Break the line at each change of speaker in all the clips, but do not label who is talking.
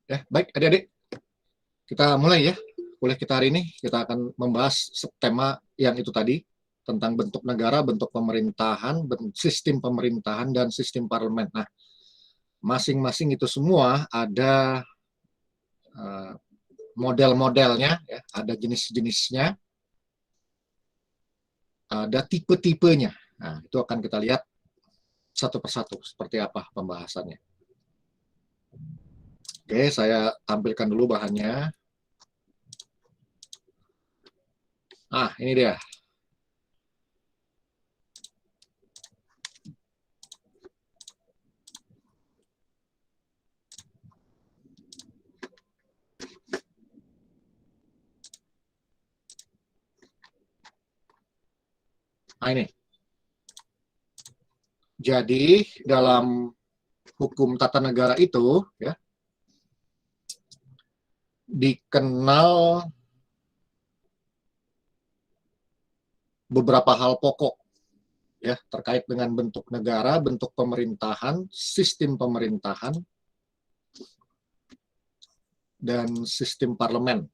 Ya, baik adik-adik, kita mulai ya. Kuliah kita hari ini kita akan membahas tema yang itu tadi tentang bentuk negara, bentuk pemerintahan, sistem pemerintahan dan sistem parlemen. Nah, masing-masing itu semua ada model-modelnya, ya, ada jenis-jenisnya, ada tipe-tipenya. Nah, itu akan kita lihat satu persatu seperti apa pembahasannya. Oke, saya tampilkan dulu bahannya. Ah, ini dia. Nah, ini. Jadi, dalam hukum tata negara itu, ya, dikenal beberapa hal pokok ya terkait dengan bentuk negara, bentuk pemerintahan, sistem pemerintahan, dan sistem parlemen.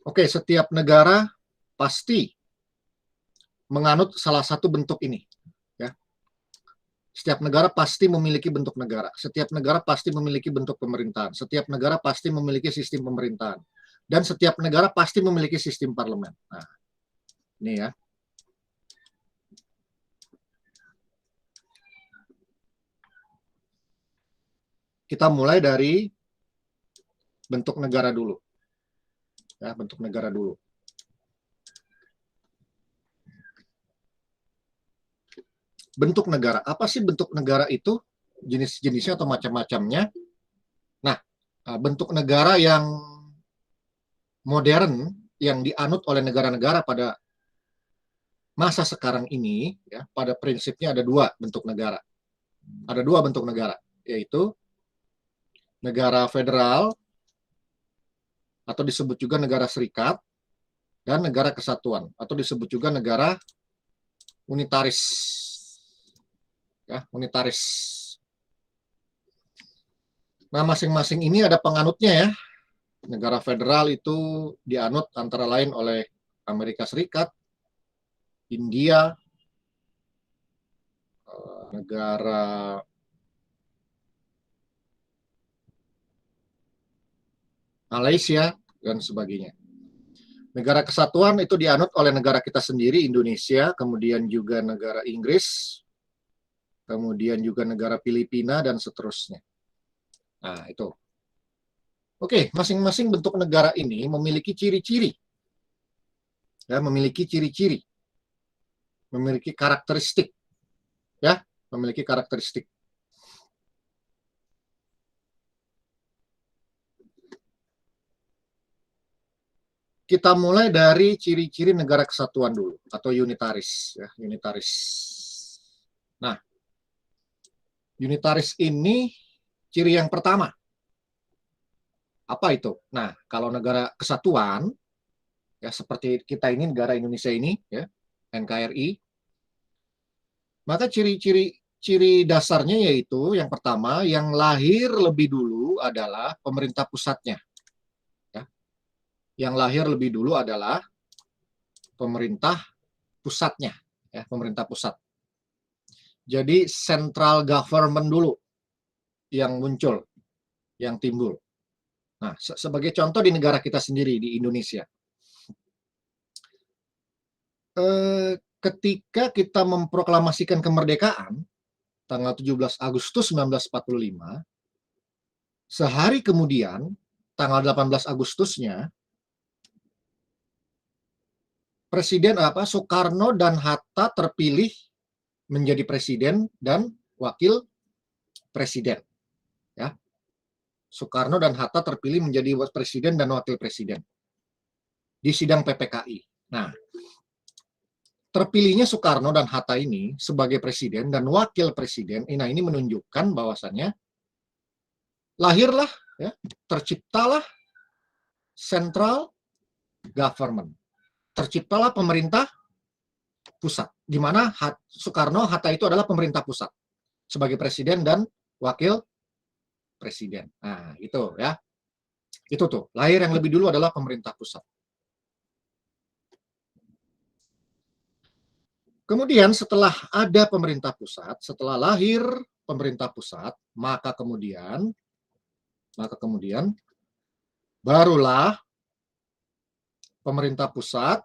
Oke, setiap negara pasti menganut salah satu bentuk ini. Ya. Setiap negara pasti memiliki bentuk negara. Setiap negara pasti memiliki bentuk pemerintahan. Setiap negara pasti memiliki sistem pemerintahan. Dan setiap negara pasti memiliki sistem parlemen. Nah, ini ya. Kita mulai dari bentuk negara dulu. Ya, bentuk negara dulu. Bentuk negara. Apa sih bentuk negara itu? Jenis-jenisnya atau macam-macamnya. Nah, bentuk negara yang modern, yang dianut oleh negara-negara pada masa sekarang ini, ya, pada prinsipnya ada dua bentuk negara. Ada dua bentuk negara, yaitu negara federal, atau disebut juga negara serikat, dan negara kesatuan, atau disebut juga negara unitaris. Ya, unitaris. Nah, masing-masing ini ada penganutnya ya. Negara federal itu dianut antara lain oleh Amerika Serikat, India, negara Malaysia, dan sebagainya. Negara kesatuan itu dianut oleh negara kita sendiri, Indonesia, kemudian juga negara Inggris, kemudian juga negara Filipina, dan seterusnya. Nah, itu. Oke, masing-masing bentuk negara ini memiliki ciri-ciri. Ya, memiliki ciri-ciri. Memiliki karakteristik. Ya, memiliki karakteristik. Kita mulai dari ciri-ciri negara kesatuan dulu, atau unitaris. Ya, unitaris. Nah, unitaris ini ciri yang pertama. Apa itu? Nah, kalau negara kesatuan, ya seperti kita ini, negara Indonesia ini, ya, NKRI, maka ciri dasarnya yaitu yang pertama, yang lahir lebih dulu adalah pemerintah pusatnya. Ya. Yang lahir lebih dulu adalah pemerintah pusatnya, ya, pemerintah pusat. Jadi central government dulu yang muncul, yang timbul. Nah, sebagai contoh di negara kita sendiri, di Indonesia. Ketika kita memproklamasikan kemerdekaan, tanggal 17 Agustus 1945, sehari kemudian, tanggal 18 Agustusnya, Presiden Soekarno dan Hatta terpilih menjadi presiden dan wakil presiden. Ya. Soekarno dan Hatta terpilih menjadi presiden dan wakil presiden di sidang PPKI. Nah, terpilihnya Soekarno dan Hatta ini sebagai presiden dan wakil presiden, nah ini menunjukkan bahwasannya lahirlah, ya, terciptalah central government. Terciptalah pemerintah pusat, di mana Soekarno-Hatta itu adalah pemerintah pusat sebagai presiden dan wakil presiden. Nah, itu ya. Itu tuh, lahir yang lebih dulu adalah pemerintah pusat. Kemudian setelah ada pemerintah pusat, setelah lahir pemerintah pusat, maka kemudian barulah pemerintah pusat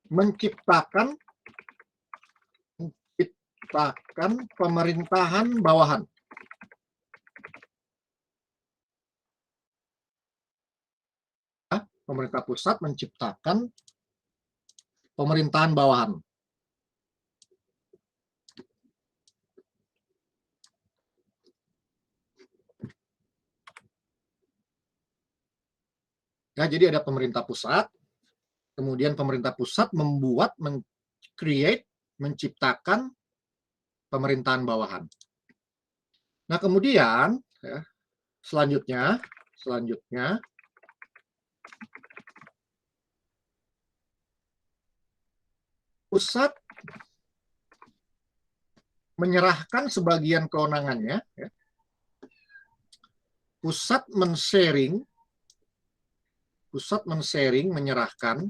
menciptakan pemerintahan bawahan. Pemerintah pusat menciptakan pemerintahan bawahan. Ya, jadi ada pemerintah pusat, kemudian pemerintah pusat menciptakan pemerintahan bawahan. Nah, kemudian ya, selanjutnya pusat menyerahkan sebagian kewenangannya, ya. Pusat men-sharing, menyerahkan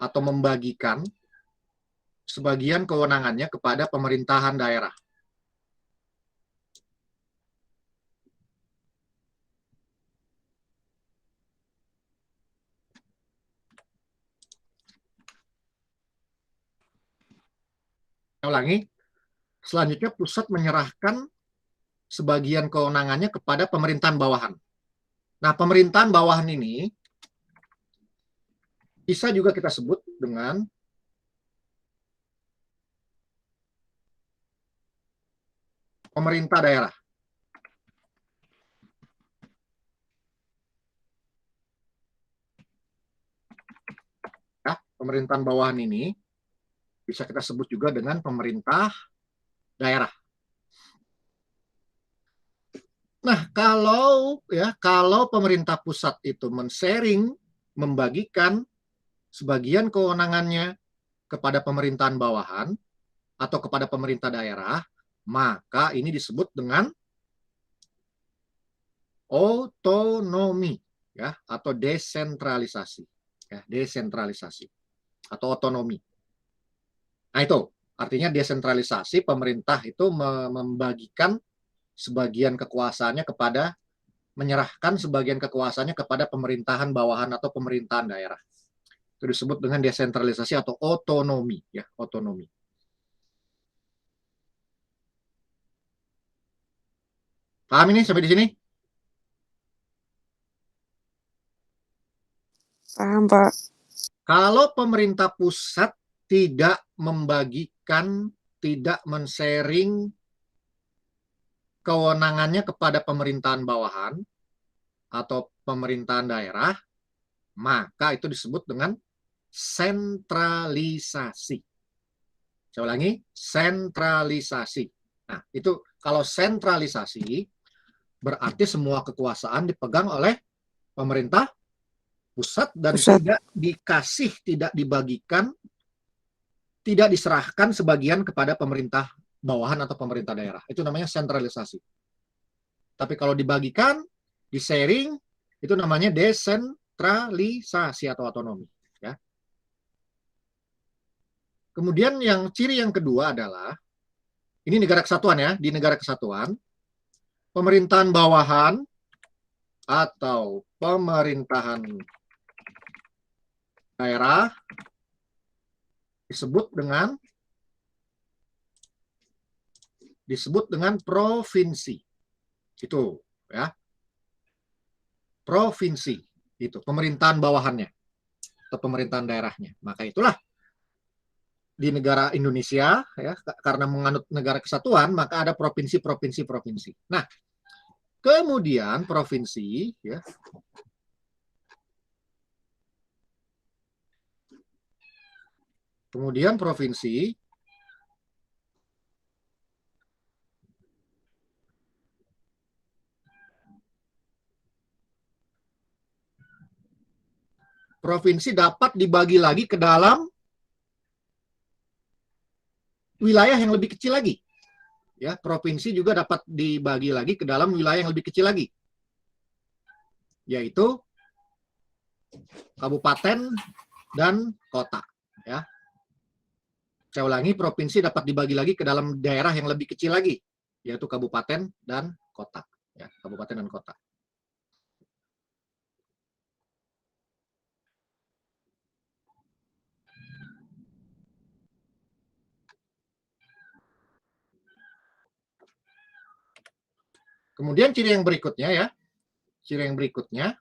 atau membagikan sebagian kewenangannya kepada pemerintahan daerah. Saya ulangi, selanjutnya pusat menyerahkan sebagian kewenangannya kepada pemerintahan bawahan. Nah, pemerintahan bawahan ini bisa juga kita sebut dengan pemerintah daerah. Ya, pemerintahan bawahan ini bisa kita sebut juga dengan pemerintah daerah. Nah, kalau pemerintah pusat itu men-sharing, membagikan sebagian kewenangannya kepada pemerintahan bawahan atau kepada pemerintah daerah, maka ini disebut dengan otonomi, ya, atau desentralisasi, ya, desentralisasi atau otonomi. Nah, itu artinya desentralisasi, pemerintah itu membagikan sebagian kekuasaannya menyerahkan sebagian kekuasaannya kepada pemerintahan bawahan atau pemerintahan daerah. Itu disebut dengan desentralisasi atau otonomi, ya, otonomi. Paham ini sampai di sini?
Paham, Pak.
Kalau pemerintah pusat tidak membagikan, tidak men-sharing kewenangannya kepada pemerintahan bawahan atau pemerintahan daerah, maka itu disebut dengan sentralisasi. Saya ulangi, sentralisasi. Nah, itu kalau sentralisasi berarti semua kekuasaan dipegang oleh pemerintah pusat dan tidak dikasih, tidak dibagikan, tidak diserahkan sebagian kepada pemerintah bawahan atau pemerintah daerah. Itu namanya sentralisasi. Tapi kalau dibagikan, di-sharing, itu namanya desentralisasi atau otonomi. Ya. Kemudian ciri yang kedua adalah, ini negara kesatuan ya, di negara kesatuan, pemerintahan bawahan atau pemerintahan daerah disebut dengan provinsi. Itu ya. Provinsi itu pemerintahan bawahannya atau pemerintahan daerahnya. Maka itulah di negara Indonesia ya, karena menganut negara kesatuan, maka ada provinsi. Nah, kemudian provinsi ya, Kemudian provinsi dapat dibagi lagi ke dalam wilayah yang lebih kecil lagi. Ya, provinsi juga dapat dibagi lagi ke dalam wilayah yang lebih kecil lagi, yaitu kabupaten dan kota. Ya, saya ulangi, provinsi dapat dibagi lagi ke dalam daerah yang lebih kecil lagi, yaitu kabupaten dan kota. Ya, kabupaten dan kota. Kemudian ciri yang berikutnya ya, ciri yang berikutnya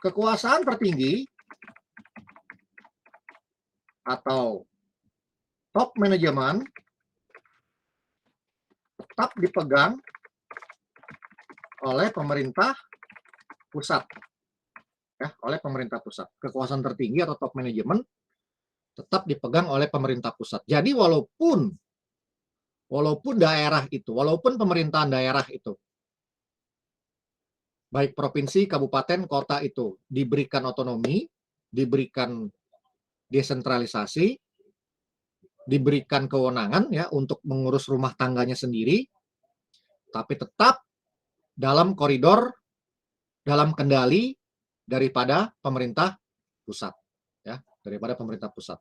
kekuasaan tertinggi atau top manajemen tetap dipegang oleh pemerintah pusat, ya, oleh pemerintah pusat. Kekuasaan tertinggi atau top manajemen tetap dipegang oleh pemerintah pusat. Jadi walaupun daerah itu, walaupun pemerintahan daerah itu, baik provinsi, kabupaten, kota itu diberikan otonomi, diberikan desentralisasi, diberikan kewenangan ya untuk mengurus rumah tangganya sendiri, tapi tetap dalam koridor, dalam kendali daripada pemerintah pusat, ya, daripada pemerintah pusat.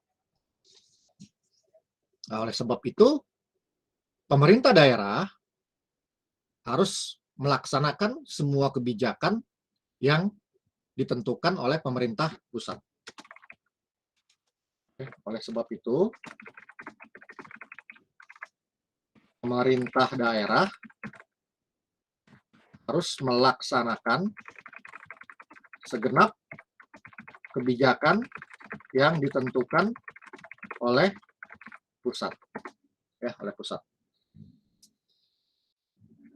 Nah, oleh sebab itu, pemerintah daerah harus melaksanakan semua kebijakan yang ditentukan oleh pemerintah pusat. Oleh sebab itu, pemerintah daerah harus melaksanakan segenap kebijakan yang ditentukan oleh pusat, ya, oleh pusat.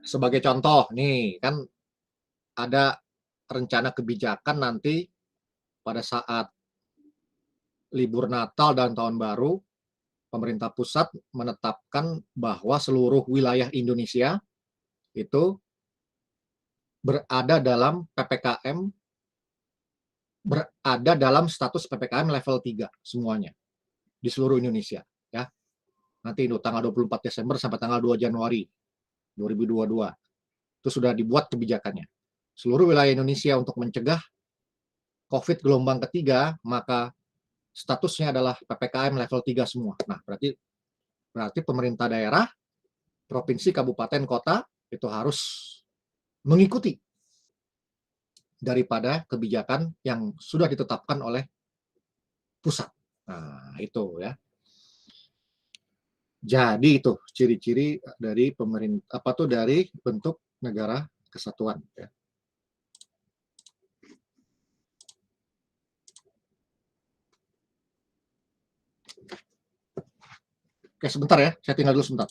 Sebagai contoh, nih kan ada rencana kebijakan nanti pada saat libur Natal dan Tahun Baru, pemerintah pusat menetapkan bahwa seluruh wilayah Indonesia itu berada dalam PPKM, berada dalam status PPKM level 3 semuanya di seluruh Indonesia, ya. Nanti itu tanggal 24 Desember sampai tanggal 2 Januari 2022. Itu sudah dibuat kebijakannya. Seluruh wilayah Indonesia untuk mencegah COVID gelombang ketiga, maka statusnya adalah PPKM level 3 semua. Nah, berarti pemerintah daerah, provinsi, kabupaten, kota itu harus mengikuti daripada kebijakan yang sudah ditetapkan oleh pusat. Nah, itu ya. Jadi itu ciri-ciri dari pemerintah apa tuh dari bentuk negara kesatuan ya. Oke, sebentar ya. Saya tinggal dulu sebentar.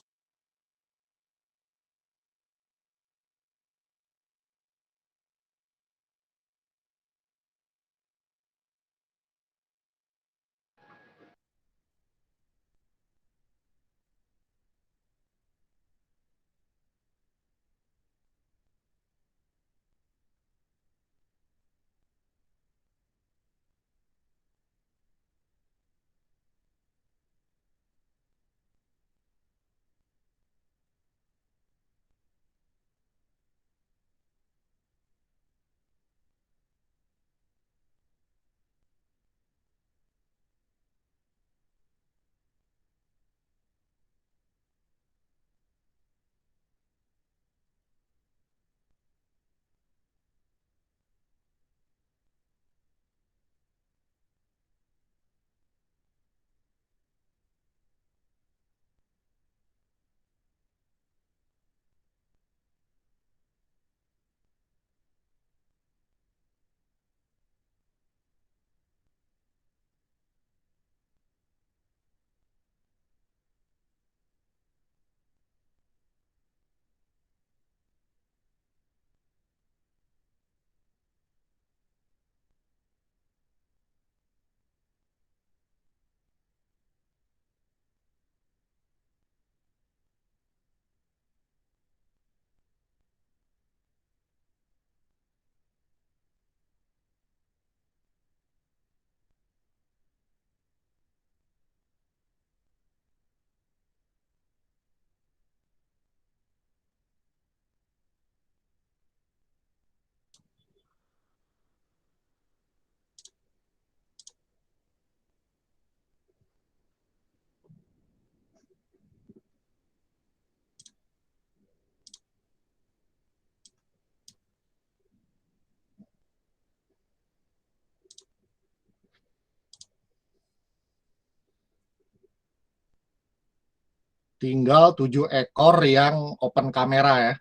tinggal 7 ekor yang open kamera ya.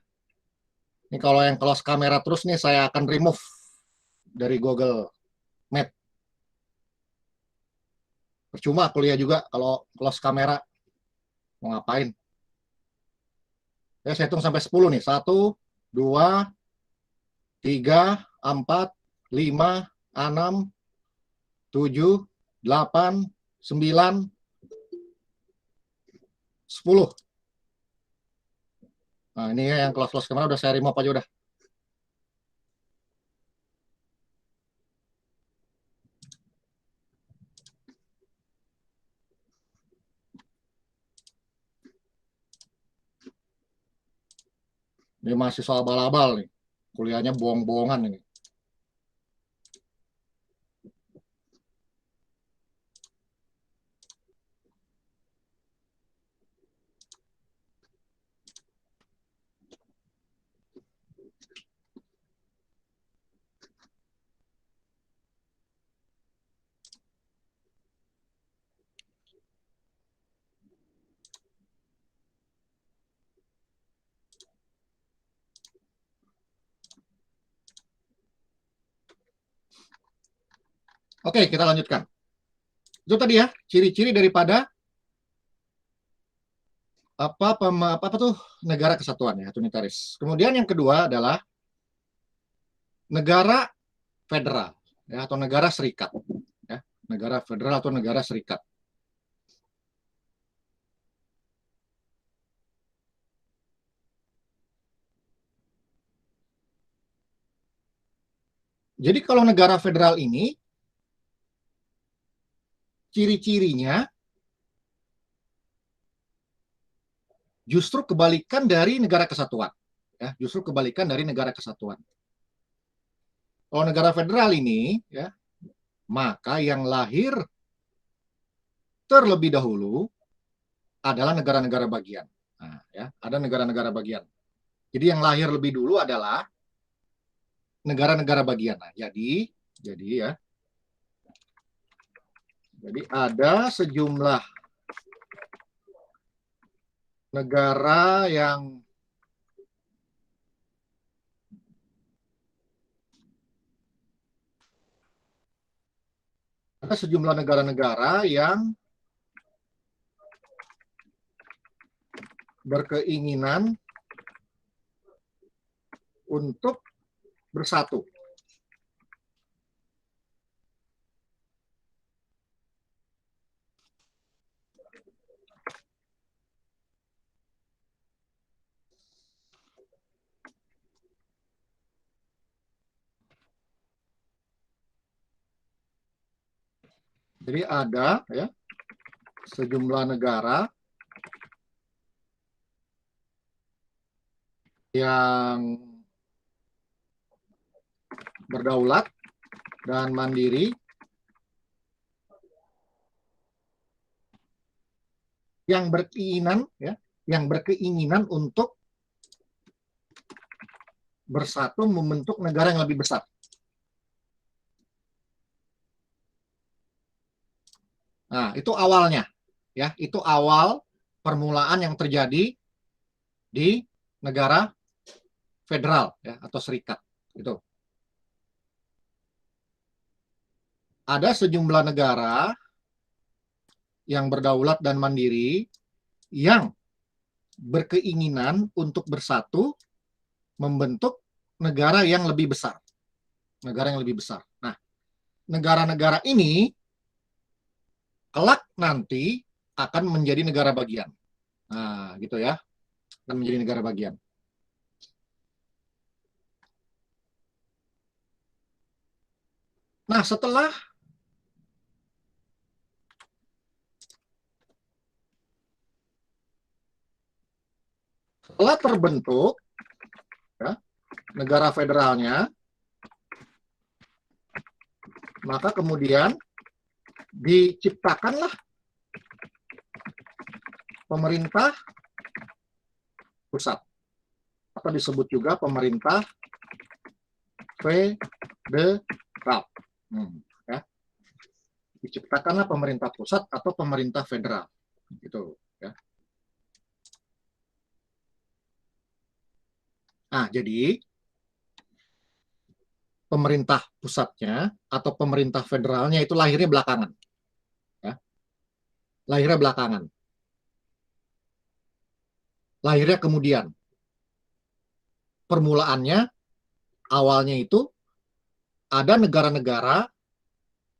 Ini kalau yang close kamera terus nih saya akan remove dari Google Map. Percuma kuliah juga kalau close kamera. Mau ngapain? Ya, saya hitung sampai 10 nih. 1, 2, 3, 4, 5, 6, 7, 8, 9, 10. Nah, ini ya yang close kamera udah saya remove aja udah. Ini masih soal abal-abal nih. Kuliahnya bohong-bohongan ini. Oke, kita lanjutkan. Itu tadi ya, ciri-ciri daripada apa tuh negara kesatuan ya, unitaris. Kemudian yang kedua adalah negara federal ya, atau negara serikat ya, negara federal atau negara serikat. Jadi kalau negara federal ini ciri-cirinya justru kebalikan dari negara kesatuan ya, justru kebalikan dari negara kesatuan. Kalau negara federal ini ya, maka yang lahir terlebih dahulu adalah negara-negara bagian. Nah, ya, ada negara-negara bagian. Jadi yang lahir lebih dulu adalah negara-negara bagian. Nah, jadi ya. Jadi ada sejumlah negara yang ada sejumlah negara-negara yang berkeinginan untuk bersatu. Jadi ada ya sejumlah negara yang berdaulat dan mandiri yang berkeinginan untuk bersatu membentuk negara yang lebih besar. Nah, itu awalnya ya, itu awal permulaan yang terjadi di negara federal ya atau serikat itu. Ada sejumlah negara yang berdaulat dan mandiri yang berkeinginan untuk bersatu membentuk negara yang lebih besar. Negara yang lebih besar. Nah, negara-negara ini kelak nanti akan menjadi negara bagian. Nah, gitu ya. Akan menjadi negara bagian. Nah, setelah terbentuk ya, negara federalnya, maka kemudian diciptakanlah pemerintah pusat atau disebut juga pemerintah federal. Ya. Diciptakanlah pemerintah pusat atau pemerintah federal gitu ya. Nah, jadi pemerintah pusatnya atau pemerintah federalnya itu lahirnya belakangan. Ya. Lahirnya belakangan. Lahirnya kemudian. Permulaannya, awalnya itu ada negara-negara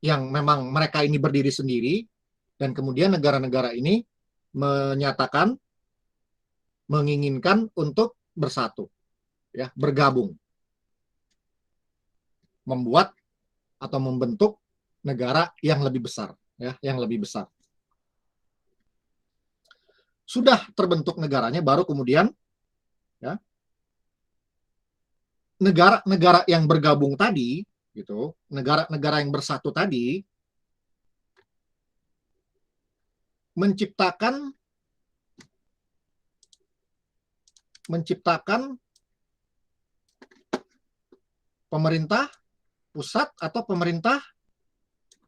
yang memang mereka ini berdiri sendiri, dan kemudian negara-negara ini menyatakan menginginkan untuk bersatu, ya, bergabung, membuat atau membentuk negara yang lebih besar, ya, yang lebih besar. Sudah terbentuk negaranya, baru kemudian, ya, negara-negara yang bergabung tadi, gitu, negara-negara yang bersatu tadi, menciptakan pemerintah pusat atau pemerintah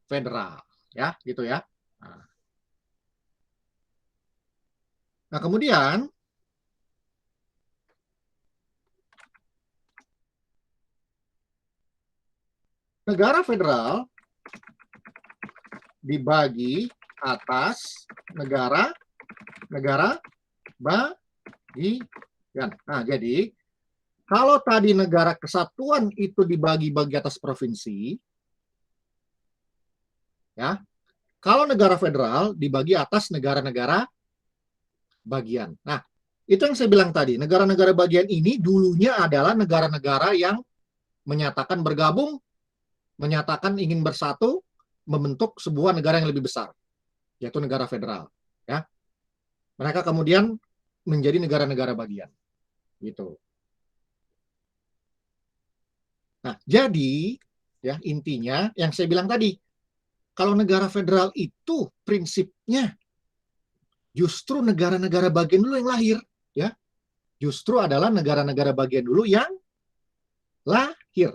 federal, ya, gitu ya. Nah, kemudian negara federal dibagi atas negara bagian. Nah, jadi kalau tadi negara kesatuan itu dibagi-bagi atas provinsi, ya. Kalau negara federal dibagi atas negara-negara bagian. Nah, itu yang saya bilang tadi, negara-negara bagian ini dulunya adalah negara-negara yang menyatakan bergabung, menyatakan ingin bersatu, membentuk sebuah negara yang lebih besar, yaitu negara federal. Ya, mereka kemudian menjadi negara-negara bagian, gitu. Nah, jadi ya intinya yang saya bilang tadi, kalau negara federal itu prinsipnya justru negara-negara bagian dulu yang lahir, ya. Justru adalah negara-negara bagian dulu yang lahir.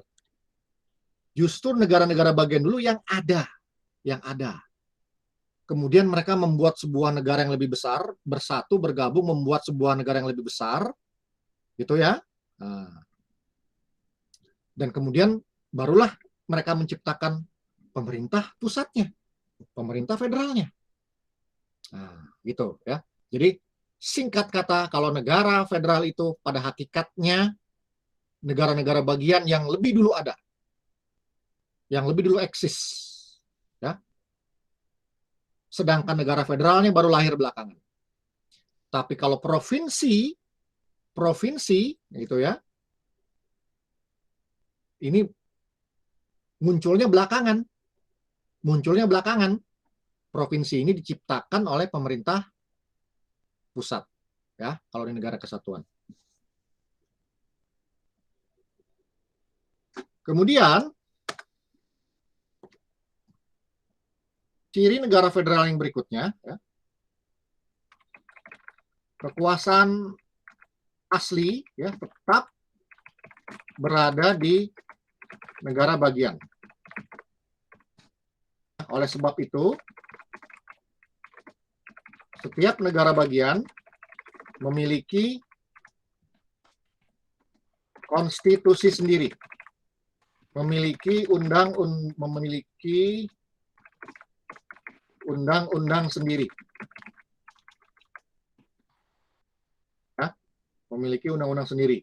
Justru negara-negara bagian dulu yang ada, Kemudian mereka membuat sebuah negara yang lebih besar, bersatu, bergabung, membuat sebuah negara yang lebih besar, gitu ya. Nah, dan kemudian barulah mereka menciptakan pemerintah pusatnya, pemerintah federalnya. Nah, gitu ya. Jadi singkat kata, kalau negara federal itu pada hakikatnya negara-negara bagian yang lebih dulu ada, yang lebih dulu eksis, ya. Sedangkan negara federalnya baru lahir belakangan. Tapi kalau provinsi gitu ya, ini munculnya belakangan. Provinsi ini diciptakan oleh pemerintah pusat, ya, kalau di negara kesatuan. Kemudian ciri negara federal yang berikutnya, ya, kekuasaan asli, ya, tetap berada di negara bagian. Oleh sebab itu, setiap negara bagian memiliki konstitusi sendiri, memiliki undang-undang sendiri, ya, memiliki undang-undang sendiri,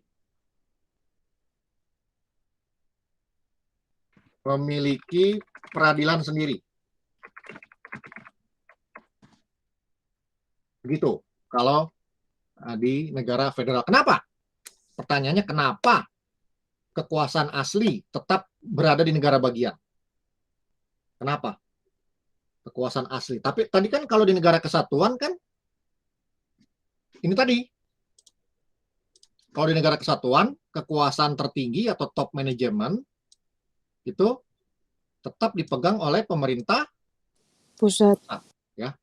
memiliki peradilan sendiri. Begitu kalau di negara federal. Kenapa? Pertanyaannya kenapa kekuasaan asli tetap berada di negara bagian? Kenapa? Kekuasaan asli. Tapi tadi kan kalau di negara kesatuan kan ini tadi. Kalau di negara kesatuan, kekuasaan tertinggi atau top management itu tetap dipegang oleh pemerintah
pusat,
ya,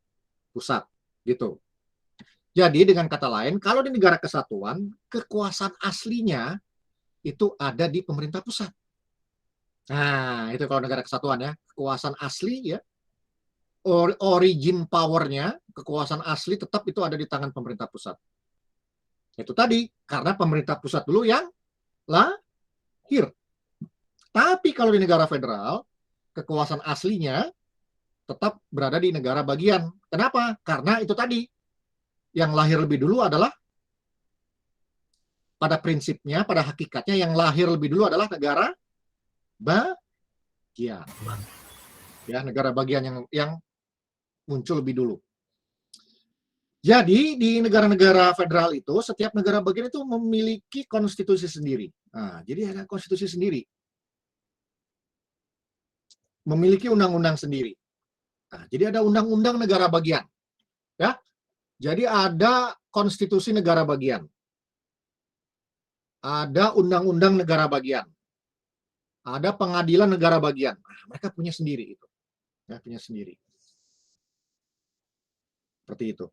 pusat, gitu. Jadi dengan kata lain, kalau di negara kesatuan, kekuasaan aslinya itu ada di pemerintah pusat. Nah, itu kalau negara kesatuan ya, kekuasaan asli ya, origin power-nya, kekuasaan asli tetap itu ada di tangan pemerintah pusat. Itu tadi, karena pemerintah pusat dulu yang lahir. Tapi kalau di negara federal, kekuasaan aslinya tetap berada di negara bagian. Kenapa? Karena itu tadi, yang lahir lebih dulu adalah, pada prinsipnya, pada hakikatnya, yang lahir lebih dulu adalah negara bagian. Ya, negara bagian yang muncul lebih dulu. Jadi di negara-negara federal itu, setiap negara bagian itu memiliki konstitusi sendiri. Nah, jadi ada konstitusi sendiri. Memiliki undang-undang sendiri. Nah, jadi ada undang-undang negara bagian. Ya. Jadi ada konstitusi negara bagian. Ada undang-undang negara bagian. Ada pengadilan negara bagian. Nah, mereka punya sendiri itu. Ya, punya sendiri. Seperti itu.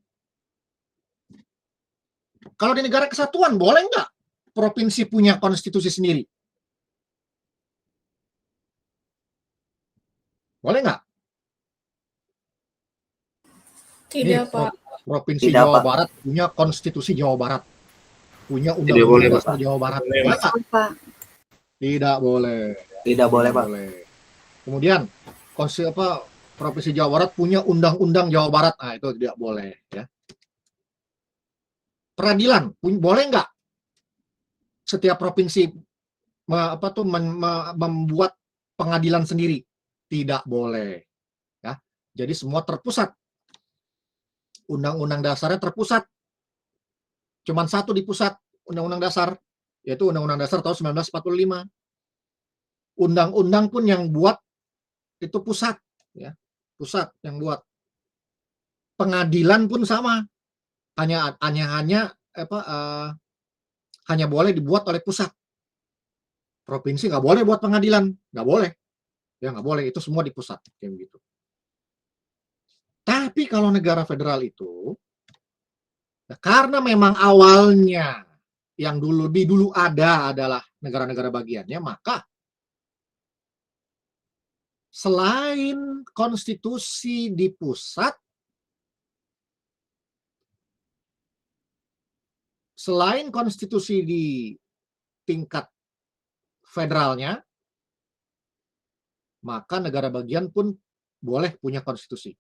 Kalau di negara kesatuan, boleh nggak provinsi punya konstitusi sendiri? Boleh nggak?
Tidak, Pak.
Provinsi Jawa Barat punya konstitusi Jawa Barat. Punya undang-undang dasar Jawa Barat. Boleh nggak? Tidak boleh.
Tidak boleh, Pak.
Kemudian, provinsi Jawa Barat punya undang-undang Jawa Barat. Nah, itu tidak boleh. Ya. Peradilan, boleh nggak setiap provinsi membuat pengadilan sendiri? Tidak boleh. Ya. Jadi semua terpusat. Undang-undang dasarnya terpusat. Cuman satu di pusat, undang-undang dasar, yaitu Undang-Undang Dasar tahun 1945. Undang-undang pun yang buat itu pusat, ya, pusat yang buat. Pengadilan pun sama, hanya boleh dibuat oleh pusat. Provinsi nggak boleh buat pengadilan, nggak boleh, ya nggak boleh, itu semua di pusat, kayak begitu. Tapi kalau negara federal itu, karena memang awalnya yang dulu ada adalah negara-negara bagiannya, maka selain konstitusi di pusat, selain konstitusi di tingkat federalnya, maka negara bagian pun boleh punya konstitusi.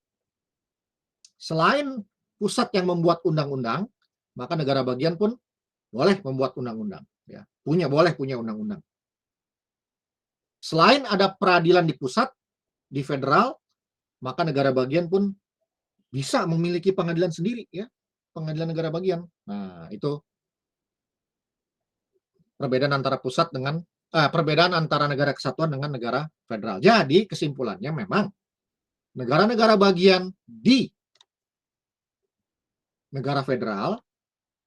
Selain pusat yang membuat undang-undang, maka negara bagian pun boleh membuat undang-undang. Ya, boleh punya undang-undang. Selain ada peradilan di pusat, di federal, maka negara bagian pun bisa memiliki pengadilan sendiri, ya, pengadilan negara bagian. Nah, itu perbedaan antara pusat dengan perbedaan antara negara kesatuan dengan negara federal. Jadi kesimpulannya memang negara-negara bagian di negara federal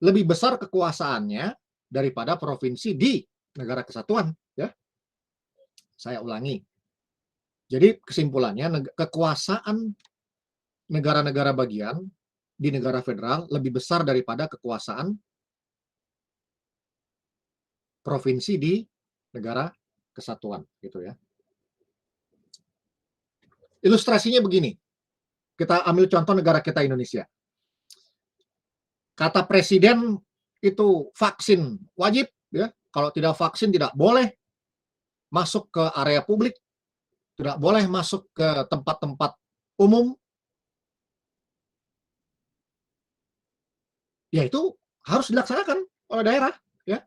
lebih besar kekuasaannya daripada provinsi di negara kesatuan, ya. Saya ulangi. Jadi kesimpulannya kekuasaan negara-negara bagian di negara federal lebih besar daripada kekuasaan provinsi di negara kesatuan, gitu ya. Ilustrasinya begini. Kita ambil contoh negara kita, Indonesia. Kata presiden itu vaksin wajib, ya. Kalau tidak vaksin tidak boleh masuk ke area publik, tidak boleh masuk ke tempat-tempat umum. Ya itu harus dilaksanakan oleh daerah, ya.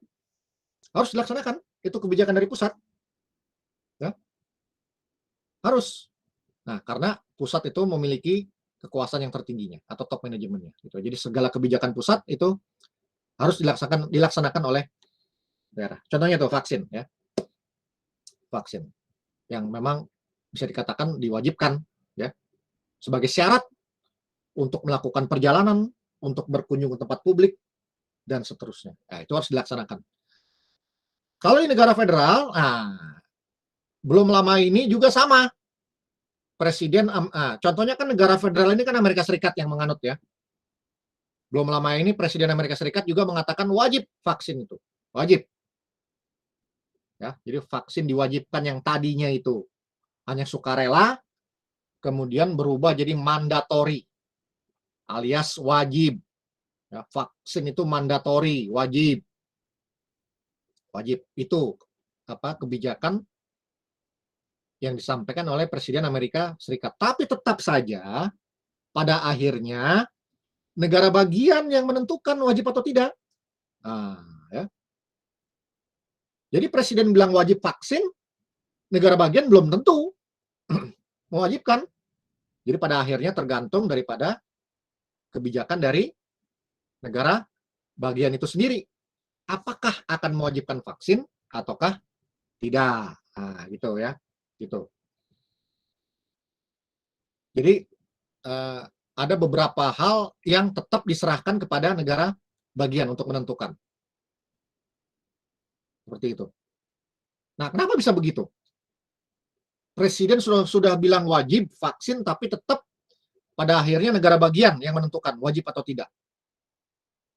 Harus dilaksanakan, itu kebijakan dari pusat. Ya. Harus. Nah, karena pusat itu memiliki kekuasaan yang tertingginya atau top manajemennya, gitu. Jadi segala kebijakan pusat itu harus dilaksanakan oleh daerah. Contohnya tuh vaksin, ya. Vaksin yang memang bisa dikatakan diwajibkan, ya, sebagai syarat untuk melakukan perjalanan, untuk berkunjung ke tempat publik, dan seterusnya. Nah, itu harus dilaksanakan. Kalau di negara federal, belum lama ini juga sama. Presiden, contohnya kan negara federal ini kan Amerika Serikat yang menganut, ya. Belum lama ini Presiden Amerika Serikat juga mengatakan wajib vaksin itu. Wajib. Ya, jadi vaksin diwajibkan yang tadinya itu hanya sukarela, kemudian berubah jadi mandatory, alias wajib. Ya, vaksin itu mandatori, wajib. Itu kebijakan yang disampaikan oleh Presiden Amerika Serikat. Tapi tetap saja pada akhirnya negara bagian yang menentukan wajib atau tidak. Nah, ya. Jadi Presiden bilang wajib vaksin, negara bagian belum tentu mewajibkan. Jadi pada akhirnya tergantung daripada kebijakan dari negara bagian itu sendiri. Apakah akan mewajibkan vaksin ataukah tidak? Nah, gitu ya. Gitu. Jadi ada beberapa hal yang tetap diserahkan kepada negara bagian untuk menentukan. Seperti itu. Nah, kenapa bisa begitu? Presiden sudah bilang wajib vaksin, tapi tetap pada akhirnya negara bagian yang menentukan wajib atau tidak.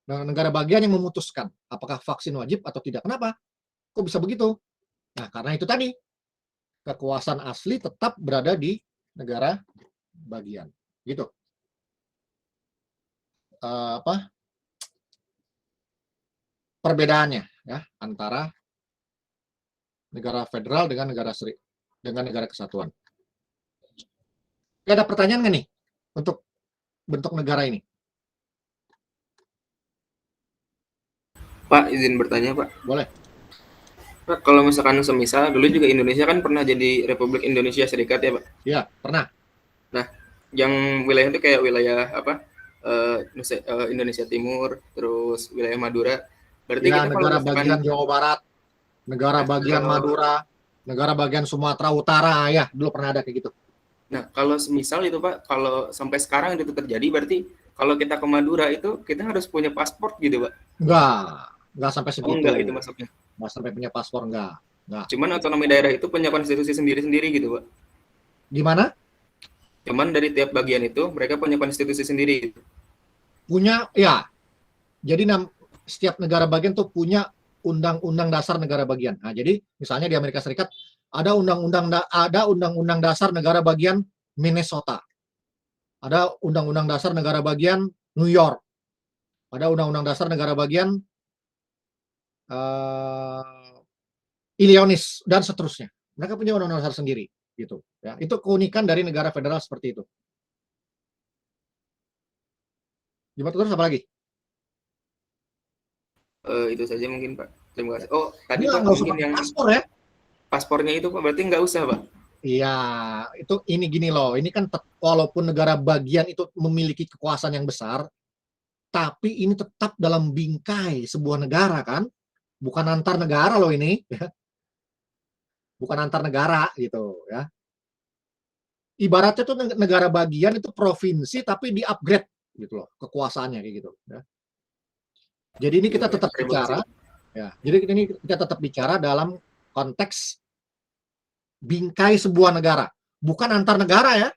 Nah, negara bagian yang memutuskan apakah vaksin wajib atau tidak. Kenapa? Kok bisa begitu? Nah, karena itu tadi, kekuasaan asli tetap berada di negara bagian. Gitu. Perbedaannya ya antara negara federal dengan negara kesatuan. Ada pertanyaan nggak nih untuk bentuk negara ini?
Pak, izin bertanya, Pak.
Boleh.
Pak, kalau misalkan semisal dulu juga Indonesia kan pernah jadi Republik Indonesia Serikat ya, Pak?
Iya, pernah.
Nah, yang wilayah itu kayak wilayah Indonesia Timur, terus wilayah Madura. Berarti
ya,
kita
negara
kalau
bagian Jawa Barat, negara bagian Madura, negara bagian Sumatera Utara, ya dulu pernah ada kayak gitu.
Nah, kalau semisal itu Pak, kalau sampai sekarang itu terjadi, berarti kalau kita ke Madura itu kita harus punya paspor gitu, Pak?
Enggak sampai segitu.
Oh, enggak itu masuknya.
Enggak sampai punya paspor, enggak.
Cuman otonomi daerah itu punya konstitusi sendiri-sendiri gitu, Pak?
Gimana?
Cuman dari tiap bagian itu mereka punya konstitusi sendiri.
Punya, ya. Jadi setiap negara bagian tuh punya undang-undang dasar negara bagian. Nah, jadi misalnya di Amerika Serikat ada undang-undang dasar negara bagian Minnesota. Ada undang-undang dasar negara bagian New York. Ada undang-undang dasar negara bagian Illinois dan seterusnya. Mereka punya undang-undang dasar sendiri, gitu. Ya, itu keunikan dari negara federal seperti itu. Gimana terus apa lagi?
Itu saja mungkin Pak. Terima kasih. Oh, tadi
Pak
mungkin yang
paspor ya?
Paspornya itu Pak berarti nggak usah Pak?
Iya, itu ini gini loh. Ini kan walaupun negara bagian itu memiliki kekuasaan yang besar, tapi ini tetap dalam bingkai sebuah negara kan, bukan antar negara loh ini, ya. Bukan antar negara gitu ya. Ibaratnya tuh negara bagian itu provinsi tapi di upgrade gitu loh kekuasaannya kayak gitu ya. Jadi ini kita tetap bicara ya. Jadi ini kita tetap bicara dalam konteks bingkai sebuah negara, bukan antar negara ya.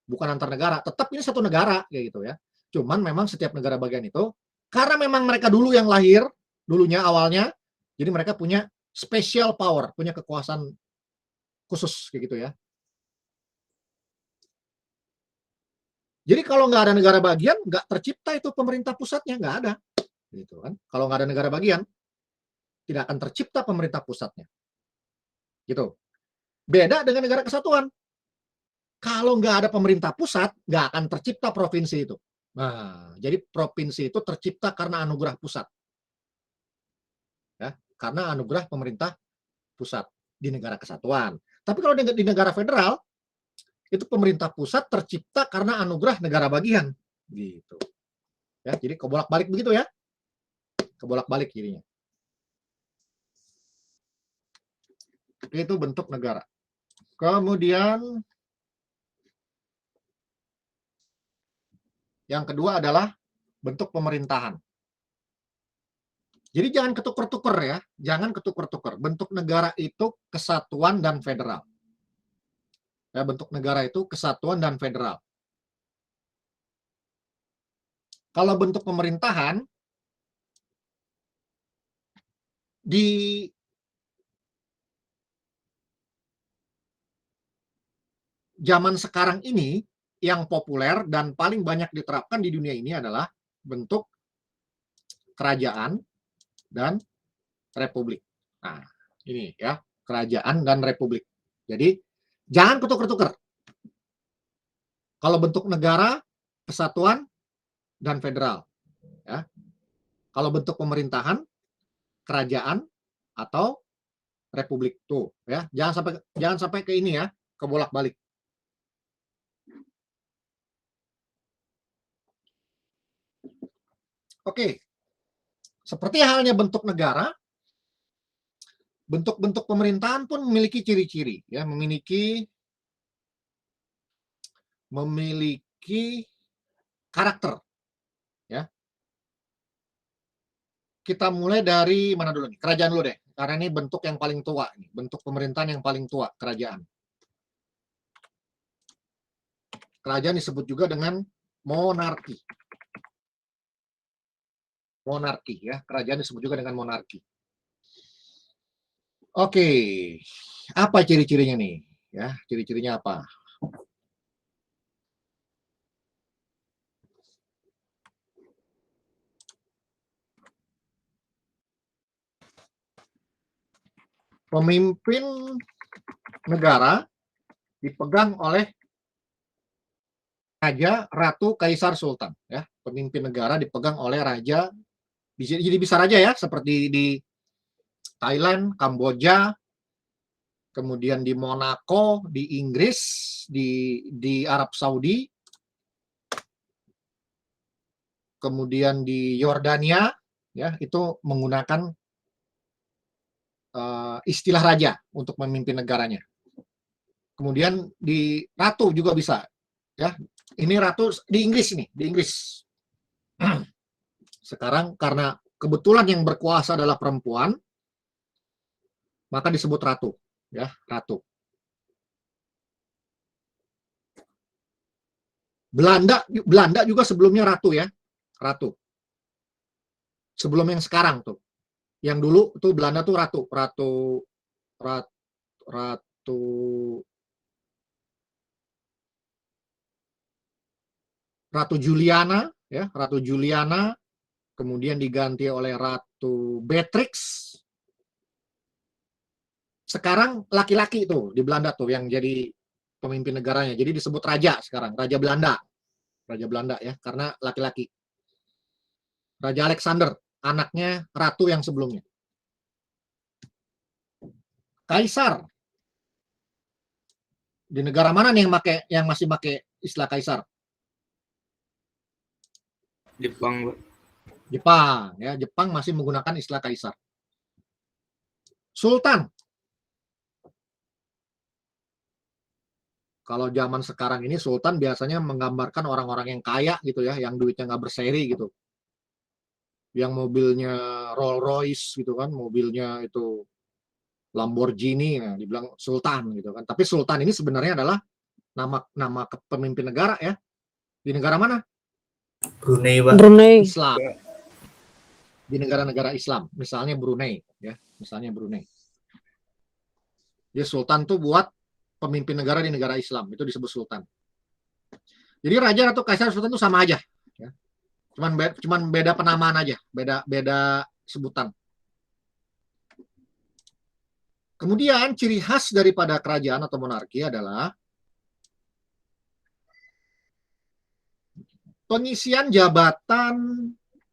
Bukan antar negara, tetap ini satu negara kayak gitu ya. Cuman memang setiap negara bagian itu karena memang mereka dulu yang lahir dulunya awalnya, jadi mereka punya special power, punya kekuasaan khusus kayak gitu ya. Jadi kalau nggak ada negara bagian, nggak tercipta itu pemerintah pusatnya, nggak ada. Gitu kan. Kalau nggak ada negara bagian, tidak akan tercipta pemerintah pusatnya. Gitu. Beda dengan negara kesatuan. Kalau nggak ada pemerintah pusat, nggak akan tercipta provinsi itu. Nah, jadi provinsi itu tercipta karena anugerah pusat. Ya, karena anugerah pemerintah pusat di negara kesatuan. Tapi kalau di negara federal, itu pemerintah pusat tercipta karena anugerah negara bagian, gitu. Ya, jadi kebolak-balik begitu ya, kebolak-balik jadinya. Itu bentuk negara. Kemudian yang kedua adalah bentuk pemerintahan. Jadi jangan ketuker-tuker ya, jangan ketuker-tuker. Bentuk negara itu kesatuan dan federal. Ya, bentuk negara itu kesatuan dan federal. Kalau bentuk pemerintahan di zaman sekarang ini yang populer dan paling banyak diterapkan di dunia ini adalah bentuk kerajaan dan republik. Nah, ini ya, kerajaan dan republik. Jadi jangan ketukar-tukar. Kalau bentuk negara, kesatuan dan federal, ya. Kalau bentuk pemerintahan, kerajaan atau republik tuh, ya. Jangan sampai ke ini ya, ke bolak-balik. Oke. Seperti halnya bentuk negara, bentuk-bentuk pemerintahan pun memiliki ciri-ciri, ya, memiliki karakter, ya. Kita mulai dari mana dulu nih? Kerajaan dulu deh, karena ini bentuk yang paling tua, bentuk pemerintahan yang paling tua, kerajaan. Kerajaan disebut juga dengan monarki. Monarki, ya, kerajaan disebut juga dengan monarki. Oke, apa ciri-cirinya nih? Ya, ciri-cirinya apa? Pemimpin negara dipegang oleh raja, ratu, kaisar, sultan. Ya, pemimpin negara dipegang oleh raja. Jadi bisa raja ya, seperti di Thailand, Kamboja, kemudian di Monaco, di Inggris, di Arab Saudi, kemudian di Yordania, ya, itu menggunakan istilah raja untuk memimpin negaranya. Kemudian di ratu juga bisa, ya. Ini ratu di Inggris nih, di Inggris. Sekarang karena kebetulan yang berkuasa adalah perempuan, maka disebut ratu, ya, ratu. Belanda juga sebelumnya ratu, ya, ratu. Sebelum yang sekarang tuh. Yang dulu tuh Belanda tuh Ratu Juliana, ya, Ratu Juliana, kemudian diganti oleh Ratu Beatrix. Sekarang laki-laki tuh di Belanda tuh yang jadi pemimpin negaranya. Jadi disebut raja sekarang, Raja Belanda. Raja Belanda, ya, karena laki-laki. Raja Alexander, anaknya ratu yang sebelumnya. Kaisar. Di negara mana nih yang masih pakai istilah kaisar?
Jepang, Pak.
Jepang, ya, Jepang masih menggunakan istilah kaisar. Sultan. Kalau zaman sekarang ini sultan biasanya menggambarkan orang-orang yang kaya gitu ya, yang duitnya nggak berseri gitu. Yang mobilnya Rolls Royce gitu kan, mobilnya itu Lamborghini, nah, dibilang sultan gitu kan. Tapi sultan ini sebenarnya adalah nama pemimpin negara, ya. Di negara mana?
Brunei, Pak.
Brunei.
Islam. Di negara-negara Islam, misalnya Brunei, ya, misalnya Brunei. Dia sultan tuh buat pemimpin negara di negara Islam, itu disebut sultan. Jadi raja atau kaisar, sultan itu sama aja, ya. Cuman beda penamaan aja, beda sebutan. Kemudian ciri khas daripada kerajaan atau monarki adalah pengisian jabatan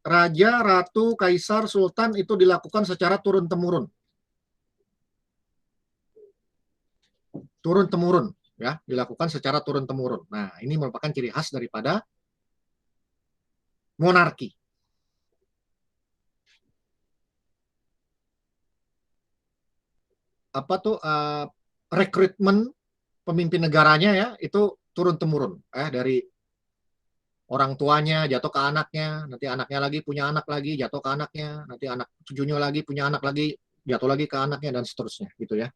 raja, ratu, kaisar, sultan itu dilakukan secara turun-temurun. Turun-temurun, ya, dilakukan secara turun-temurun. Nah, ini merupakan ciri khas daripada monarki. Apa tuh rekrutmen pemimpin negaranya, ya, itu turun-temurun, dari orang tuanya jatuh ke anaknya, nanti anaknya lagi punya anak lagi, jatuh ke anaknya, nanti anak cucunya lagi punya anak lagi, jatuh lagi ke anaknya, dan seterusnya, gitu ya.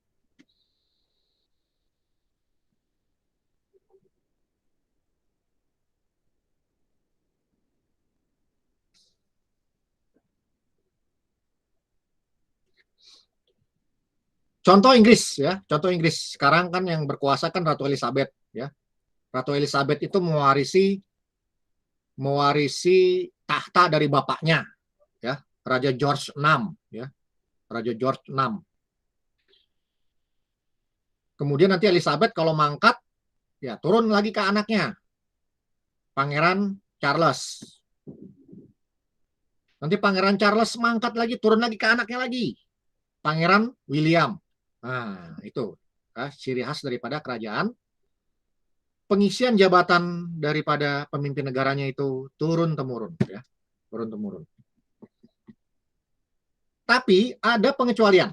Contoh Inggris, ya, contoh Inggris sekarang kan yang berkuasa kan Ratu Elizabeth, ya. Ratu Elizabeth itu mewarisi tahta dari bapaknya, ya, Raja George VI, ya. Raja George VI. Kemudian nanti Elizabeth kalau mangkat, ya turun lagi ke anaknya, Pangeran Charles. Nanti Pangeran Charles mangkat lagi, turun lagi ke anaknya lagi, Pangeran William. Nah, itu ciri khas daripada kerajaan. Pengisian jabatan daripada pemimpin negaranya itu turun-temurun, ya, turun-temurun. Tapi ada pengecualian,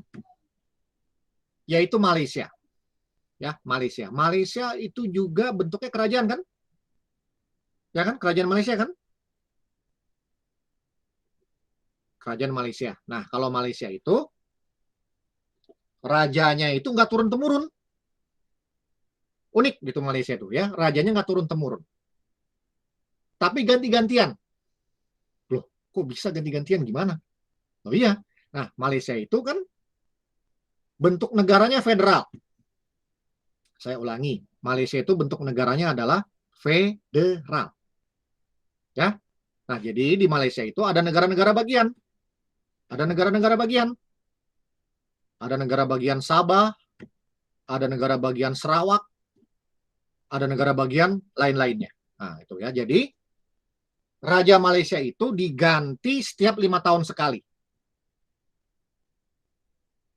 yaitu Malaysia. Ya, Malaysia. Malaysia itu juga bentuknya kerajaan kan? Ya kan, kerajaan Malaysia kan? Kerajaan Malaysia. Nah, kalau Malaysia itu rajanya itu nggak turun-temurun. Unik gitu Malaysia itu, ya. Rajanya nggak turun-temurun. Tapi ganti-gantian. Loh, kok bisa ganti-gantian gimana? Oh iya. Nah, Malaysia itu kan bentuk negaranya federal. Saya ulangi, Malaysia itu bentuk negaranya adalah federal. Ya. Nah, jadi di Malaysia itu ada negara-negara bagian. Ada negara-negara bagian. Ada negara bagian Sabah, ada negara bagian Sarawak, ada negara bagian lain-lainnya. Nah, itu ya. Jadi, Raja Malaysia itu diganti setiap 5 tahun sekali.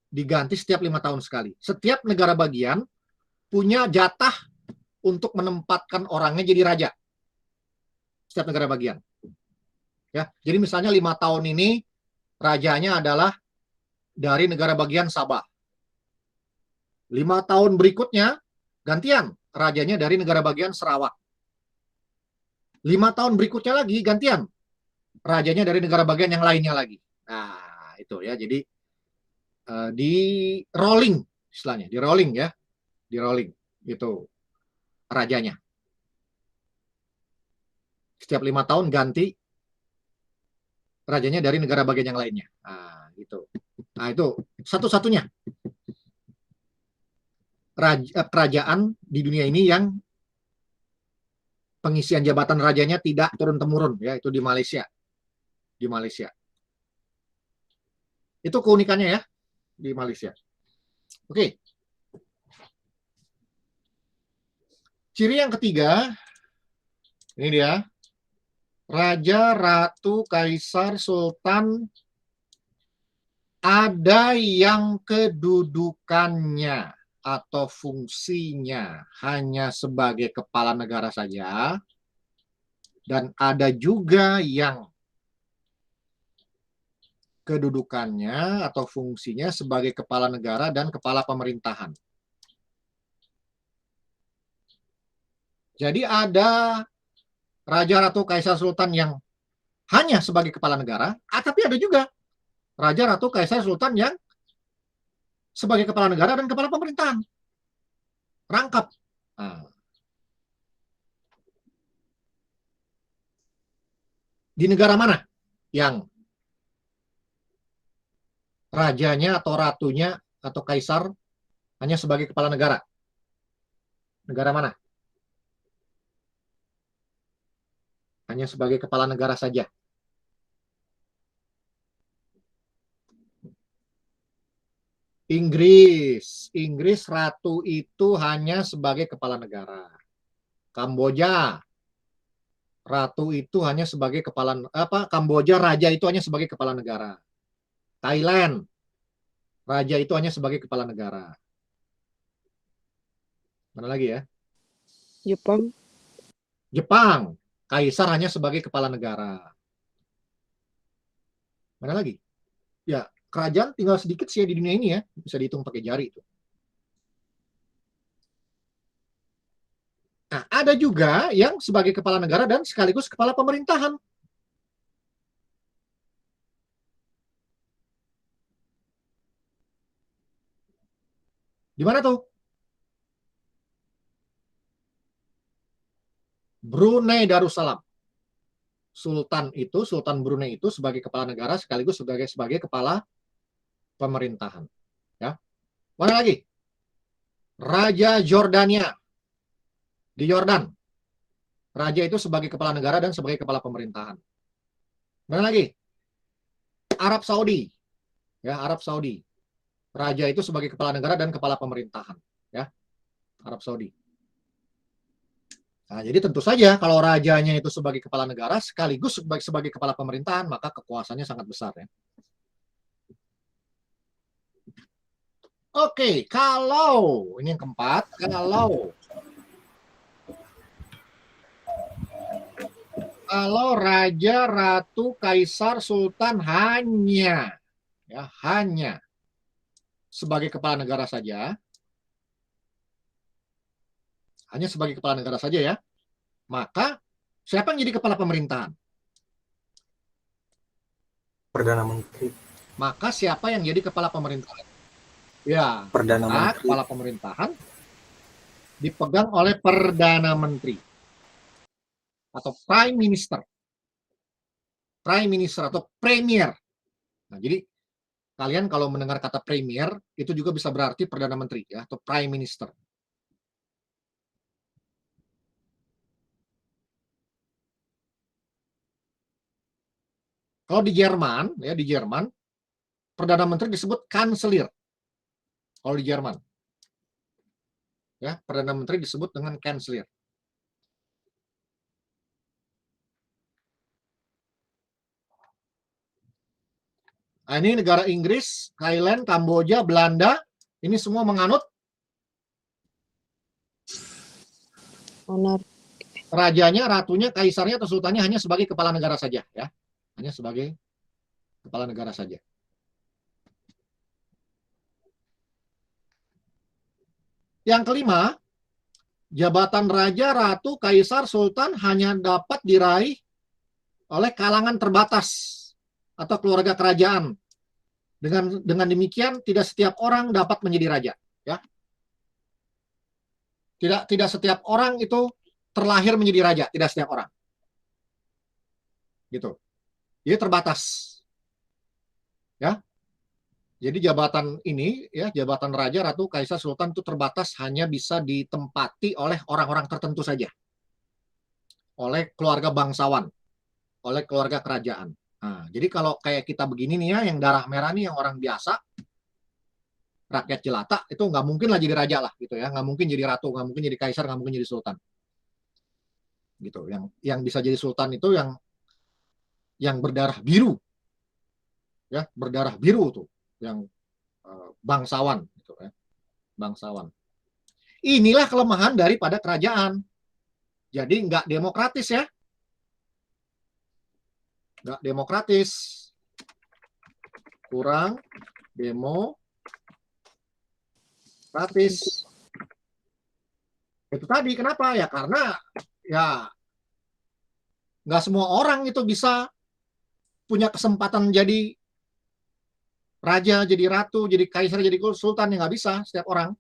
Diganti setiap 5 tahun sekali. Setiap negara bagian punya jatah untuk menempatkan orangnya jadi raja. Setiap negara bagian. Ya, jadi misalnya 5 tahun ini rajanya adalah dari negara bagian Sabah. 5 tahun berikutnya gantian, rajanya dari negara bagian Sarawak. 5 tahun berikutnya lagi gantian, rajanya dari negara bagian yang lainnya lagi. Nah, itu ya. Jadi di rolling istilahnya, di rolling ya. Di rolling itu rajanya. Setiap 5 tahun ganti rajanya dari negara bagian yang lainnya. Nah, gitu. Nah, itu satu-satunya kerajaan di dunia ini yang pengisian jabatan rajanya tidak turun-temurun, ya, itu di Malaysia. Di Malaysia. Itu keunikannya ya di Malaysia. Oke. Ciri yang ketiga, ini dia. Raja, Ratu, Kaisar, Sultan, ada yang kedudukannya atau fungsinya hanya sebagai kepala negara saja, dan ada juga yang kedudukannya atau fungsinya sebagai kepala negara dan kepala pemerintahan. Jadi ada Raja, Ratu, Kaisar, Sultan yang hanya sebagai kepala negara, tapi ada juga Raja, Ratu, Kaisar, Sultan yang sebagai kepala negara dan kepala pemerintahan. Rangkap. Nah, di negara mana yang rajanya atau ratunya atau kaisar hanya sebagai kepala negara? Negara mana? Hanya sebagai kepala negara saja. Inggris. Inggris ratu itu hanya sebagai kepala negara. Kamboja. Ratu itu hanya sebagai kepala Kamboja raja itu hanya sebagai kepala negara. Thailand. Raja itu hanya sebagai kepala negara. Mana lagi ya?
Jepang.
Jepang. Kaisar hanya sebagai kepala negara. Mana lagi? Ya, kerajaan tinggal sedikit sih ya di dunia ini ya. Bisa dihitung pakai jari itu. Nah, ada juga yang sebagai kepala negara dan sekaligus kepala pemerintahan. Di mana tuh? Brunei Darussalam. Sultan Brunei itu sebagai kepala negara sekaligus sebagai kepala pemerintahan. Ya. Mana lagi? Raja Jordania di Yordan. Raja itu sebagai kepala negara dan sebagai kepala pemerintahan. Mana lagi? Arab Saudi. Ya, Arab Saudi. Raja itu sebagai kepala negara dan kepala pemerintahan, ya. Arab Saudi. Nah, jadi tentu saja kalau rajanya itu sebagai kepala negara sekaligus sebagai kepala pemerintahan, maka kekuasaannya sangat besar, ya. Oke, kalau ini yang keempat, kalau raja, ratu, kaisar, sultan hanya sebagai kepala negara saja, ya, maka siapa yang jadi kepala pemerintahan?
Perdana Menteri.
Maka siapa yang jadi kepala pemerintahan? Ya,
Perdana Menteri.
kepala pemerintahan dipegang oleh Perdana Menteri atau Prime Minister. Prime Minister atau Premier. Nah, jadi kalian kalau mendengar kata Premier, itu juga bisa berarti Perdana Menteri, ya, atau Prime Minister. Kalau di Jerman, ya, di Jerman, Perdana Menteri disebut Kanselir. Kalau di Jerman, ya, Perdana Menteri disebut dengan Kanselir. Nah, ini negara Inggris, Thailand, Kamboja, Belanda, ini semua menganut rajanya, ratunya, kaisarnya, atau sultannya hanya sebagai kepala negara saja, ya. Hanya sebagai kepala negara saja. Yang kelima, jabatan raja, ratu, kaisar, sultan hanya dapat diraih oleh kalangan terbatas atau keluarga kerajaan. Dengan demikian tidak setiap orang dapat menjadi raja, ya. Tidak setiap orang itu terlahir menjadi raja, tidak setiap orang. Gitu. Jadi terbatas. Ya. Jadi jabatan ini, ya, jabatan raja, ratu, kaisar, sultan itu terbatas, hanya bisa ditempati oleh orang-orang tertentu saja. Oleh keluarga bangsawan, oleh keluarga kerajaan. Nah, jadi kalau kayak kita begini nih, ya, yang darah merah nih, yang orang biasa, rakyat jelata, itu nggak mungkin lah jadi raja lah, gitu ya. Nggak mungkin jadi ratu, nggak mungkin jadi kaisar, nggak mungkin jadi sultan. Gitu. Yang bisa jadi sultan itu yang berdarah biru, ya, berdarah biru tuh, yang bangsawan, gitu, ya. Bangsawan. Inilah kelemahan daripada kerajaan. Jadi nggak demokratis, ya. Nggak demokratis. Kurang demokratis. Itu tadi kenapa? Ya karena ya nggak semua orang itu bisa punya kesempatan jadi raja, jadi ratu, jadi kaisar, jadi sultan, yang nggak bisa setiap orang.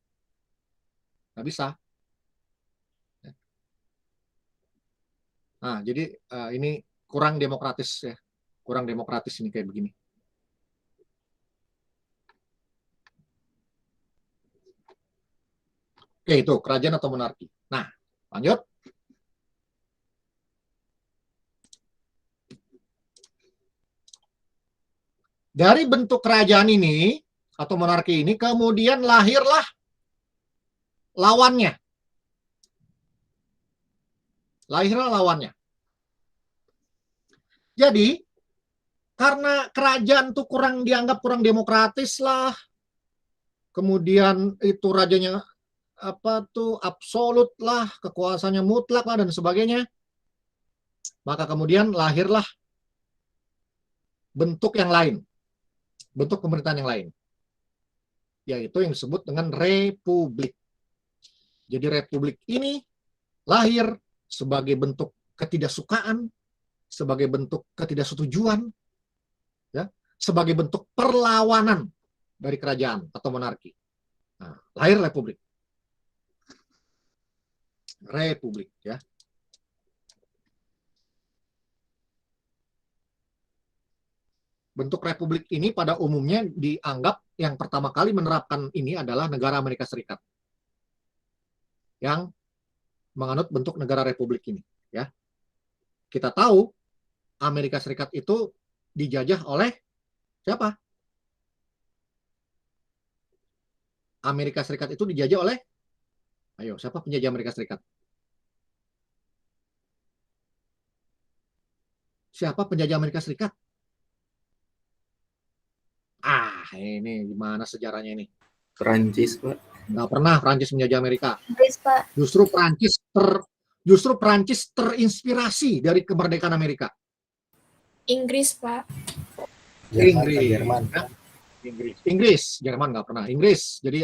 Nggak bisa. Nah, jadi ini kurang demokratis, ya. Kurang demokratis ini kayak begini. Oke, itu kerajaan atau monarki. Nah, lanjut. Dari bentuk kerajaan ini atau monarki ini kemudian lahirlah lawannya. Lahirlah lawannya. Jadi karena kerajaan tuh dianggap kurang demokratis lah. Kemudian itu rajanya absolut lah, kekuasaannya mutlak lah dan sebagainya. Maka kemudian lahirlah bentuk yang lain. Bentuk pemerintahan yang lain. Yaitu yang disebut dengan republik. Jadi republik ini lahir sebagai bentuk ketidaksukaan, sebagai bentuk ketidaksetujuan, ya, sebagai bentuk perlawanan dari kerajaan atau monarki. Nah, lahir republik. Republik, ya. Bentuk republik ini pada umumnya dianggap yang pertama kali menerapkan ini adalah negara Amerika Serikat. Yang menganut bentuk negara republik ini, ya. Kita tahu Amerika Serikat itu dijajah oleh Siapa? Amerika Serikat itu dijajah oleh, ayo, siapa penjajah Amerika Serikat? Siapa penjajah Amerika Serikat? Ini gimana sejarahnya ini?
Perancis, Pak.
Nggak pernah Prancis menjajah Amerika.
Inggris, Pak.
Justru Prancis terinspirasi dari kemerdekaan Amerika.
Inggris, Pak.
Jerman.
Inggris, Jerman nggak pernah. Inggris. Jadi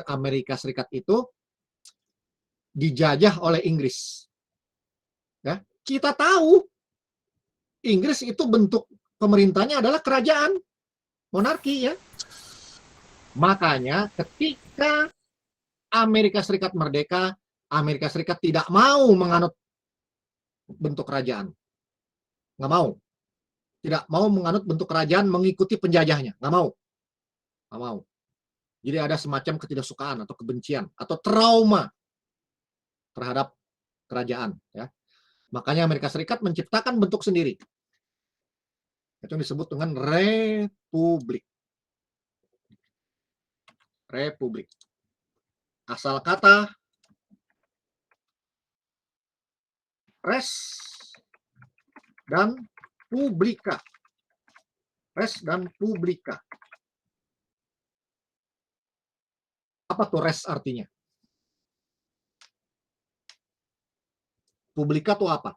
Amerika Serikat itu dijajah oleh Inggris. Ya, kita tahu Inggris itu bentuk pemerintahnya adalah kerajaan, monarki ya. Makanya ketika Amerika Serikat merdeka, Amerika Serikat tidak mau menganut bentuk kerajaan. Nggak mau. Tidak mau menganut bentuk kerajaan mengikuti penjajahnya. Nggak mau. Nggak mau. Jadi ada semacam ketidaksukaan atau kebencian atau trauma terhadap kerajaan. Ya. Makanya Amerika Serikat menciptakan bentuk sendiri. Itu disebut dengan republik. Republik. Asal kata res dan publika. Res dan publika. Apa tuh res artinya? Publika tuh apa?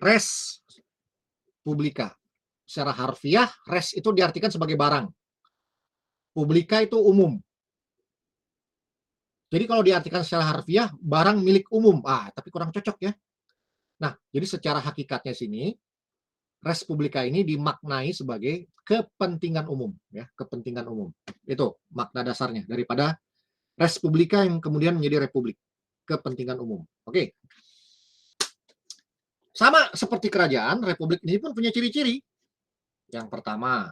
Res publika. Secara harfiah, res itu diartikan sebagai barang. Publika itu umum. Jadi kalau diartikan secara harfiah, barang milik umum. Tapi kurang cocok ya. Nah, jadi secara hakikatnya sini, res publika ini dimaknai sebagai kepentingan umum. Ya, kepentingan umum. Itu makna dasarnya daripada res publika yang kemudian menjadi republik. Kepentingan umum. Oke. Sama seperti kerajaan, republik ini pun punya ciri-ciri. Yang pertama,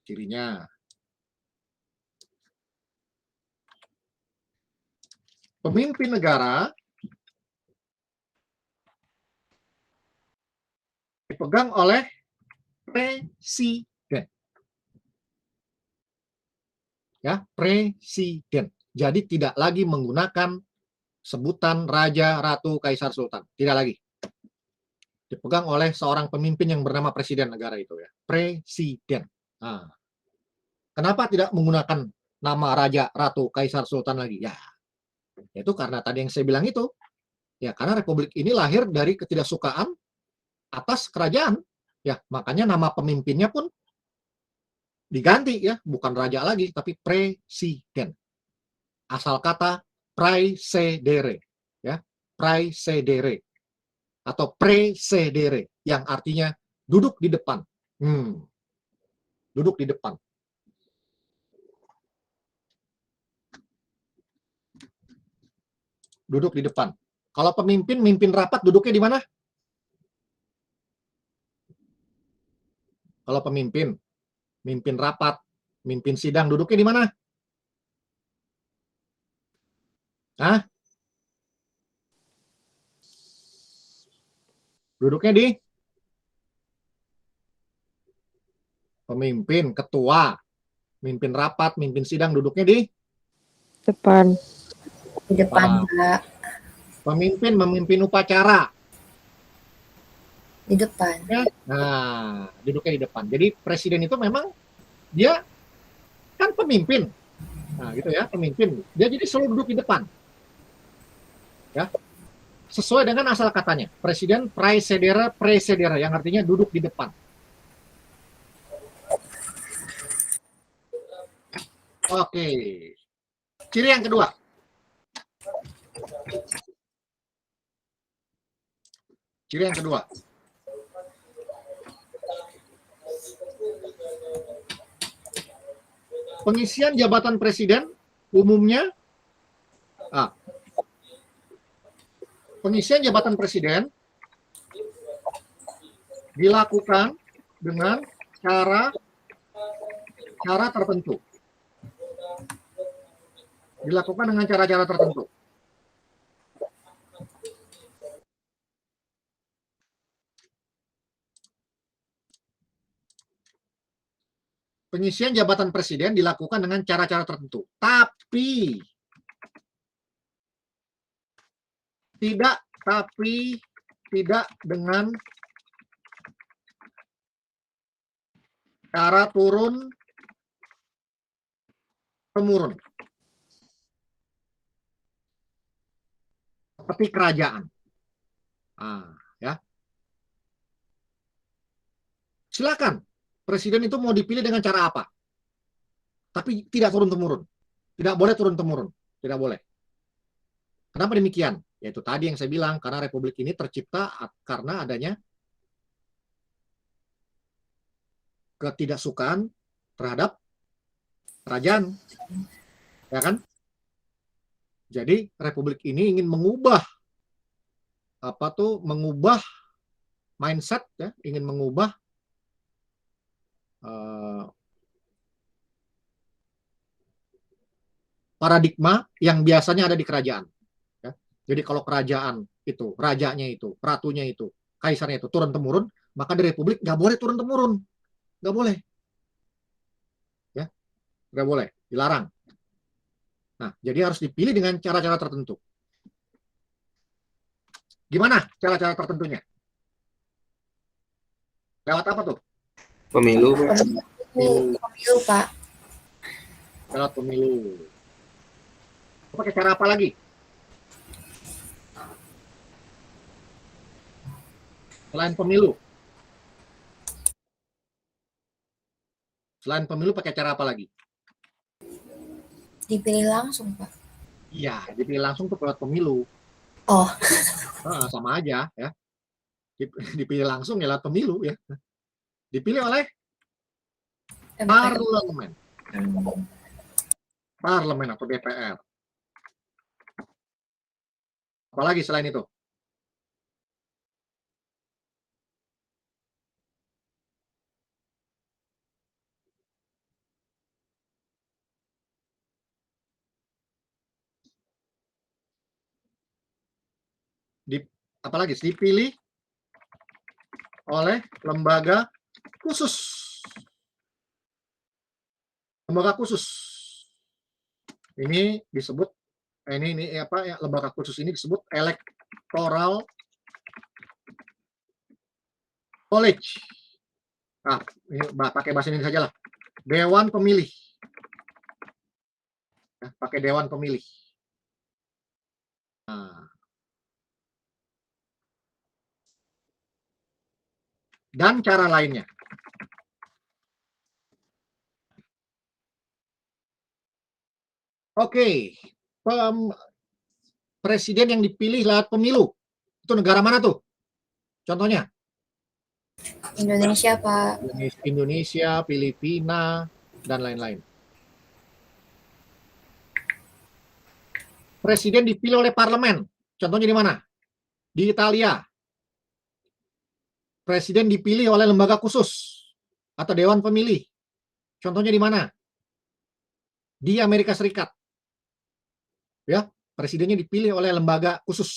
cirinya pemimpin negara dipegang oleh presiden. Ya, presiden. Jadi tidak lagi menggunakan sebutan raja, ratu, kaisar, sultan. Tidak lagi. Dipegang oleh seorang pemimpin yang bernama presiden negara itu ya. Presiden. Kenapa tidak menggunakan nama raja, ratu, kaisar, sultan lagi? Ya, itu karena tadi yang saya bilang itu. Ya, karena republik ini lahir dari ketidaksukaan atas kerajaan. Ya, makanya nama pemimpinnya pun diganti ya, bukan raja lagi tapi presiden. Asal kata praesedere ya, praesedere atau presedere yang artinya duduk di depan. Duduk di depan. Duduk di depan. Kalau pemimpin mimpin rapat duduknya di mana? Kalau pemimpin mimpin rapat, mimpin sidang duduknya di mana? Duduknya di pemimpin, ketua, mimpin rapat, mimpin sidang duduknya di
Depan.
Di depan, Pak.
Pemimpin memimpin upacara.
Di depan.
Nah, duduknya di depan. Jadi presiden itu memang dia kan pemimpin. Nah, gitu ya, pemimpin. Dia jadi selalu duduk di depan. Ya. Sesuai dengan asal katanya. Presiden praesedere yang artinya duduk di depan. Oke. Ciri yang kedua. Ciri yang kedua. Pengisian jabatan presiden umumnya pengisian jabatan presiden dilakukan dengan cara tertentu. dilakukan dengan cara-cara tertentu. Pengisian jabatan presiden dilakukan dengan cara-cara tertentu, tapi tidak dengan cara turun temurun seperti kerajaan. Ya. Silakan presiden itu mau dipilih dengan cara apa, tapi tidak turun temurun, tidak boleh turun temurun, tidak boleh. Kenapa demikian? Yaitu tadi yang saya bilang, karena republik ini tercipta karena adanya ketidaksukaan terhadap kerajaan, ya kan? Jadi republik ini ingin mengubah mindset, ya, ingin mengubah paradigma yang biasanya ada di kerajaan. Ya. Jadi kalau kerajaan itu, rajanya itu, ratunya itu, kaisarnya itu turun temurun, maka di republik nggak boleh turun temurun, nggak boleh, ya, nggak boleh, dilarang. Nah, jadi harus dipilih dengan cara-cara tertentu. Gimana cara-cara tertentunya? Lewat apa tuh?
Pemilu, Pak.
Pemilu, Pak.
Lewat pemilu. Pakai cara apa lagi? Selain pemilu. Selain pemilu pakai cara apa lagi?
Dipilih langsung, Pak.
Iya, dipilih langsung tuh lewat pemilu.
Oh.
Sama aja, ya. Dipilih langsung ya lewat pemilu, ya. Dipilih oleh parlemen. Parlemen atau DPR. Apalagi selain itu? Apalagi dipilih oleh lembaga khusus. Lembaga khusus. Ini disebut ini apa ya, lembaga khusus ini disebut Electoral College. Nah, ini pakai bahasa Indonesia saja lah. Dewan Pemilih. Ya, pakai Dewan Pemilih. Nah. Dan cara lainnya. Oke, presiden yang dipilih lewat pemilu. Itu negara mana tuh? Contohnya?
Indonesia, Pak.
Indonesia, Filipina, dan lain-lain. Presiden dipilih oleh parlemen. Contohnya di mana? Di Italia. Presiden dipilih oleh lembaga khusus atau Dewan Pemilih. Contohnya di mana? Di Amerika Serikat. Ya, presidennya dipilih oleh lembaga khusus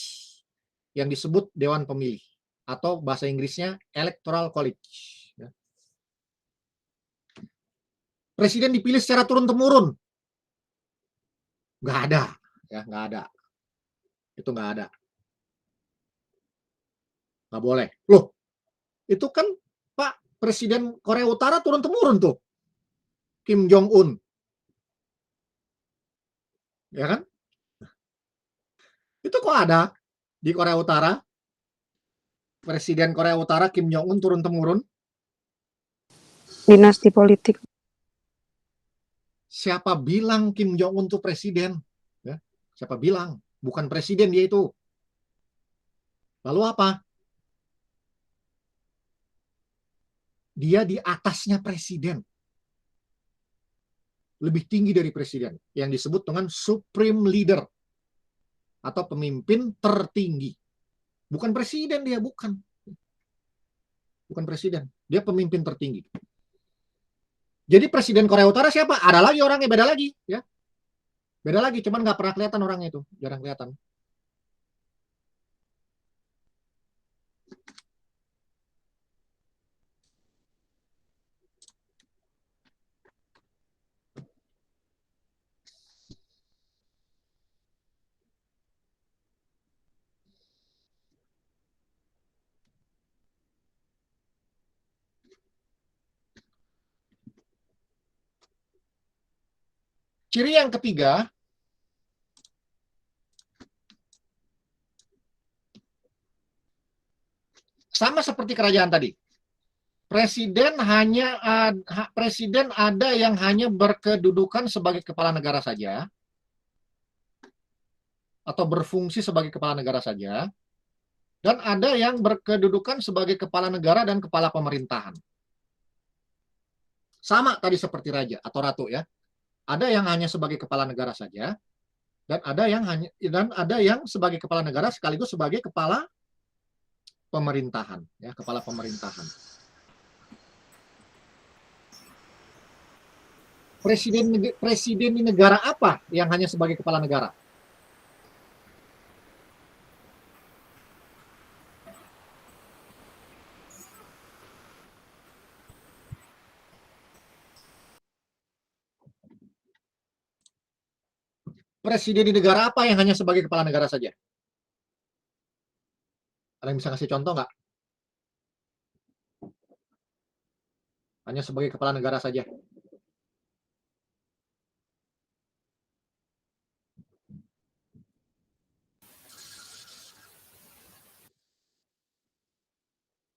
yang disebut Dewan Pemilih atau bahasa Inggrisnya Electoral College. Ya. Presiden dipilih secara turun-temurun. Nggak ada. Ya, nggak ada. Itu nggak ada. Nggak boleh. Loh, itu kan Pak Presiden Korea Utara turun-temurun tuh. Kim Jong-un. Ya kan? Itu kok ada di Korea Utara? Presiden Korea Utara Kim Jong-un turun-temurun?
Dinasti politik.
Siapa bilang Kim Jong-un itu presiden? Ya, siapa bilang? Bukan presiden dia itu. Lalu apa? Dia di atasnya presiden. Lebih tinggi dari presiden. Yang disebut dengan supreme leader. Atau pemimpin tertinggi. Bukan presiden dia, bukan. Bukan presiden. Dia pemimpin tertinggi. Jadi presiden Korea Utara siapa? Ada lagi orangnya, beda lagi. Ya. Beda lagi, cuman nggak pernah kelihatan orangnya itu, jarang kelihatan. Ciri yang ketiga, sama seperti kerajaan tadi. Presiden ada yang hanya berkedudukan sebagai kepala negara saja atau berfungsi sebagai kepala negara saja, dan ada yang berkedudukan sebagai kepala negara dan kepala pemerintahan. Sama tadi seperti raja atau ratu ya. Ada yang hanya sebagai kepala negara saja, dan ada yang sebagai kepala negara sekaligus sebagai kepala pemerintahan ya, kepala pemerintahan. Presiden di negara apa yang hanya sebagai kepala negara? Presiden di negara apa yang hanya sebagai kepala negara saja? Ada yang bisa kasih contoh nggak? Hanya sebagai kepala negara saja.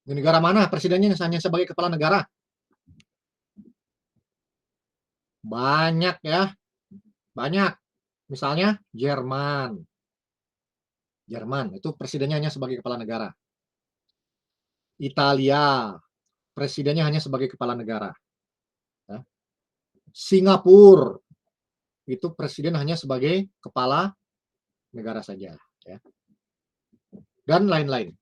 Di negara mana presidennya hanya sebagai kepala negara? Banyak ya. Banyak. Misalnya Jerman. Jerman itu presidennya hanya sebagai kepala negara. Italia, presidennya hanya sebagai kepala negara. Ya. Singapura, itu presiden hanya sebagai kepala negara saja. Ya. Dan lain-lain.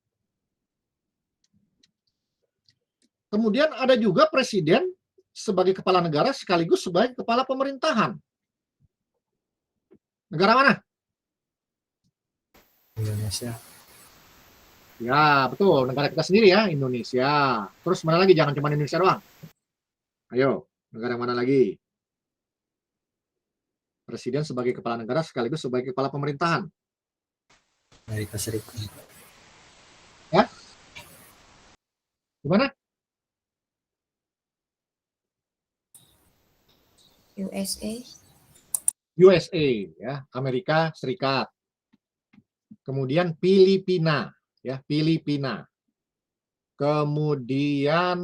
Kemudian ada juga presiden sebagai kepala negara sekaligus sebagai kepala pemerintahan. Negara mana?
Indonesia.
Ya, betul. Negara kita sendiri ya, Indonesia. Terus mana lagi? Jangan cuma Indonesia doang. Ayo, negara mana lagi? Presiden sebagai kepala negara sekaligus sebagai kepala pemerintahan.
Amerika Serikat.
Ya? Gimana?
USA.
USA, ya, Amerika Serikat. Kemudian Filipina, ya, Filipina. Kemudian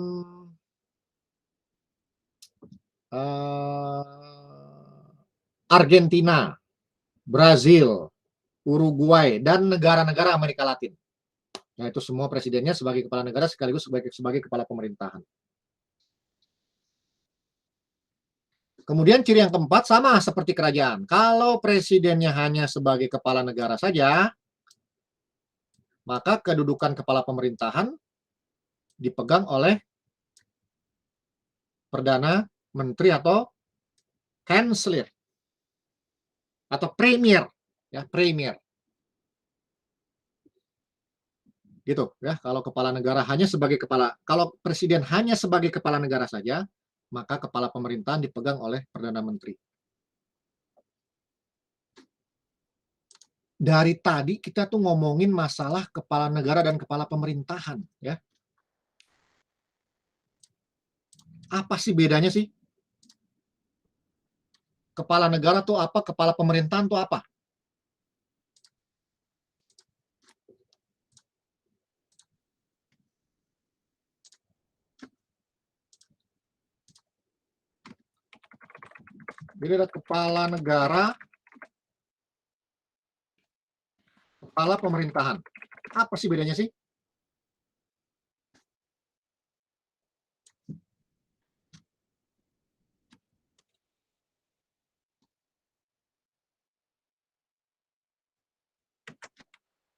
Argentina, Brazil, Uruguay, dan negara-negara Amerika Latin. Nah, itu semua presidennya sebagai kepala negara sekaligus sebagai kepala pemerintahan. Kemudian ciri yang keempat sama seperti kerajaan. Kalau presidennya hanya sebagai kepala negara saja, maka kedudukan kepala pemerintahan dipegang oleh Perdana Menteri atau Kanselir atau Premier, ya, Premier. Gitu ya, kalau kepala negara hanya sebagai kalau presiden hanya sebagai kepala negara saja, maka kepala pemerintahan dipegang oleh Perdana Menteri. Dari tadi kita tuh ngomongin masalah kepala negara dan kepala pemerintahan, ya. Apa sih bedanya sih? Kepala negara tuh apa? Kepala pemerintahan tuh apa? Jadi ada kepala negara, kepala pemerintahan. Apa sih bedanya sih?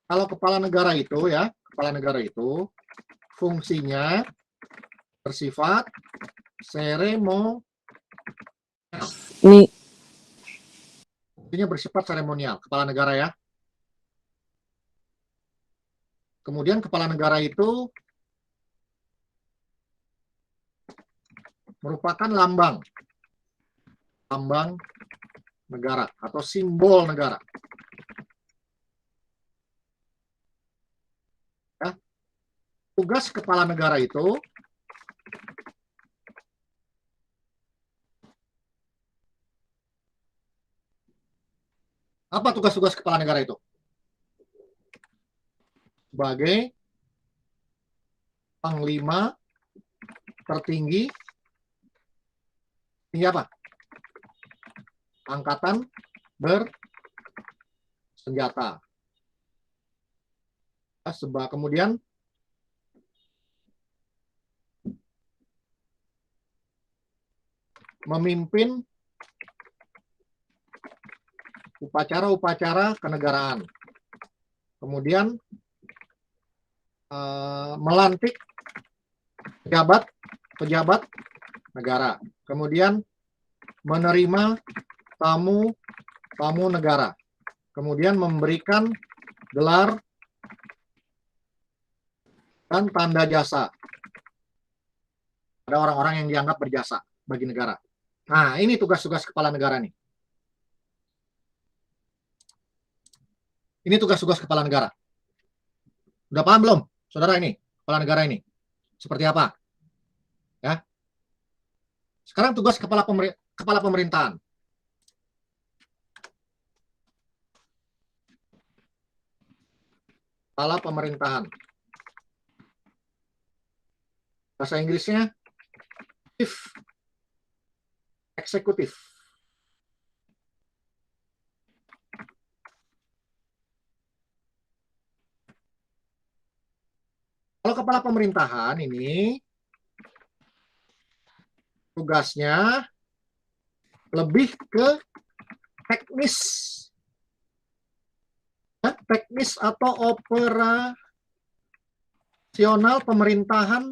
Kalau kepala negara itu ya, kepala negara itu fungsinya bersifat seremonial.
Nih,
Artinya bersifat seremonial, kepala negara ya. Kemudian kepala negara itu merupakan lambang negara atau simbol negara. Ya. Tugas kepala negara itu apa tugas-tugas kepala negara itu? Sebagai panglima tertinggi apa? Angkatan bersenjata. Kemudian memimpin upacara-upacara kenegaraan. Kemudian melantik pejabat negara. Kemudian menerima tamu negara. Kemudian memberikan gelar dan tanda jasa pada orang-orang yang dianggap berjasa bagi negara. Nah, ini tugas-tugas kepala negara nih. Ini tugas-tugas kepala negara. Udah paham belum, saudara ini? Kepala negara ini seperti apa? Ya. Sekarang tugas kepala pemerintahan. Kepala pemerintahan. Bahasa Inggrisnya chief eksekutif. Kalau kepala pemerintahan ini tugasnya lebih ke teknis. Teknis atau operasional pemerintahan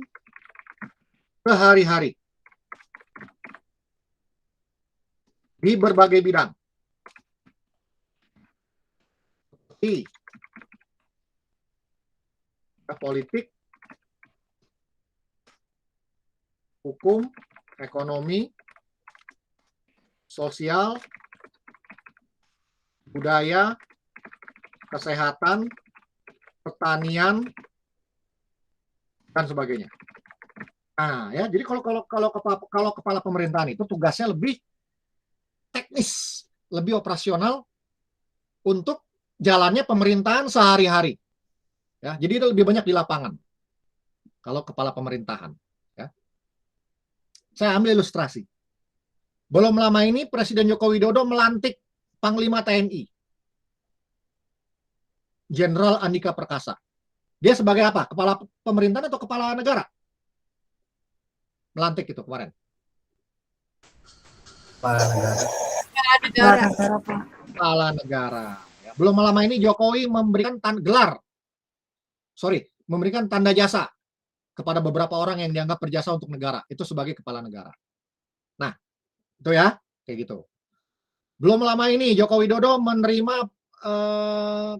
sehari-hari di berbagai bidang. Seperti politik, hukum, ekonomi, sosial, budaya, kesehatan, pertanian, dan sebagainya. Nah, ya, jadi kalau kepala pemerintahan itu tugasnya lebih teknis, lebih operasional untuk jalannya pemerintahan sehari-hari. Ya, jadi itu lebih banyak di lapangan. Kalau kepala pemerintahan. Ya. Saya ambil ilustrasi. Belum lama ini Presiden Joko Widodo melantik Panglima TNI. Jenderal Andika Perkasa. Dia sebagai apa? Kepala pemerintahan atau kepala negara? Melantik itu kemarin.
Kepala negara.
Kepala negara. Ya. Belum lama ini Jokowi memberikan memberikan tanda jasa kepada beberapa orang yang dianggap berjasa untuk negara. Itu sebagai kepala negara. Nah, itu ya, kayak gitu. Belum lama ini Joko Widodo menerima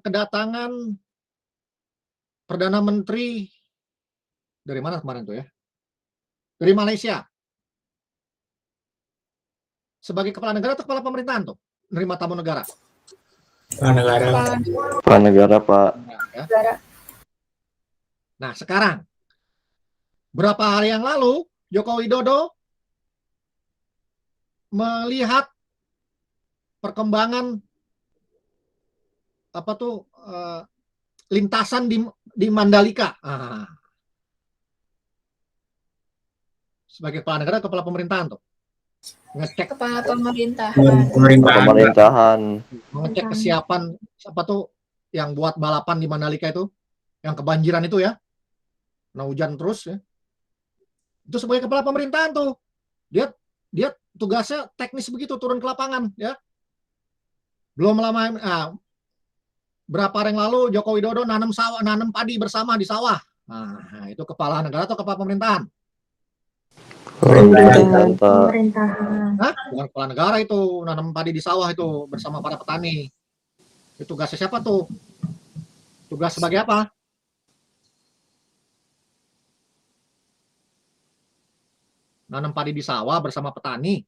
kedatangan Perdana Menteri dari mana kemarin tuh ya? Dari Malaysia. Sebagai kepala negara atau kepala pemerintahan tuh? Menerima tamu negara.
Kepala negara.
Kepala negara, Pak.
Ya. Nah, sekarang berapa hari yang lalu Joko Widodo melihat perkembangan lintasan di Mandalika. Sebagai kepala negara, kepala pemerintahan tuh. Ngecek
Kepala pemerintahan.
Pemerintahan.
mengecek kesiapan yang buat balapan di Mandalika itu, yang kebanjiran itu ya. Nah, hujan terus ya. Itu sebagai kepala pemerintahan tuh. Dia tugasnya teknis begitu, turun ke lapangan ya. Belum lama berapa hari yang lalu Joko Widodo nanam padi bersama di sawah. Nah, itu kepala negara atau kepala pemerintahan?
Pemerintahan, Pak.
Pemerintahan.
Hah? Bukan kepala negara itu, nanam padi di sawah itu bersama para petani. Itu tugasnya siapa tuh? Tugas sebagai apa? Nanam padi di sawah bersama petani.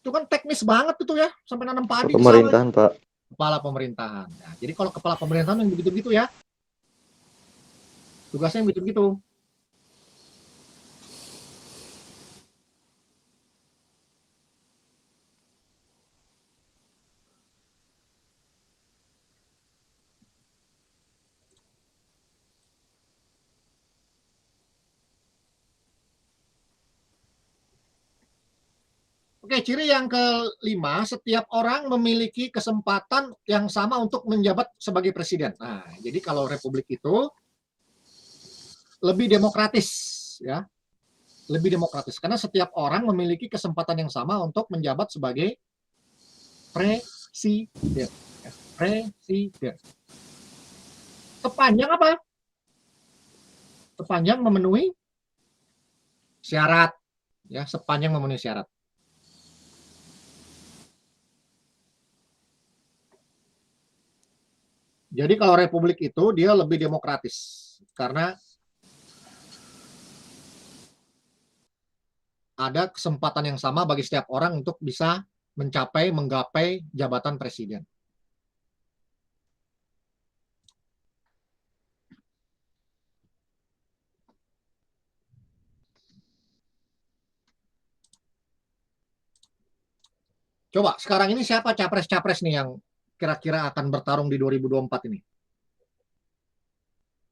Itu kan teknis banget itu ya, sampai nanam padi di sawah.
Pemerintahan, Pak.
Kepala pemerintahan. Nah, jadi kalau kepala pemerintahan yang begitu-gitu ya, tugasnya yang begitu-gitu. Oke, ciri yang kelima, setiap orang memiliki kesempatan yang sama untuk menjabat sebagai presiden. Nah, jadi kalau republik itu lebih demokratis, ya, lebih demokratis karena setiap orang memiliki kesempatan yang sama untuk menjabat sebagai presiden. Ya, presiden. Sepanjang apa? Sepanjang memenuhi syarat, ya, sepanjang memenuhi syarat. Jadi kalau republik itu dia lebih demokratis karena ada kesempatan yang sama bagi setiap orang untuk bisa menggapai jabatan presiden. Coba sekarang ini siapa capres-capres nih yang kira-kira akan bertarung di 2024 ini?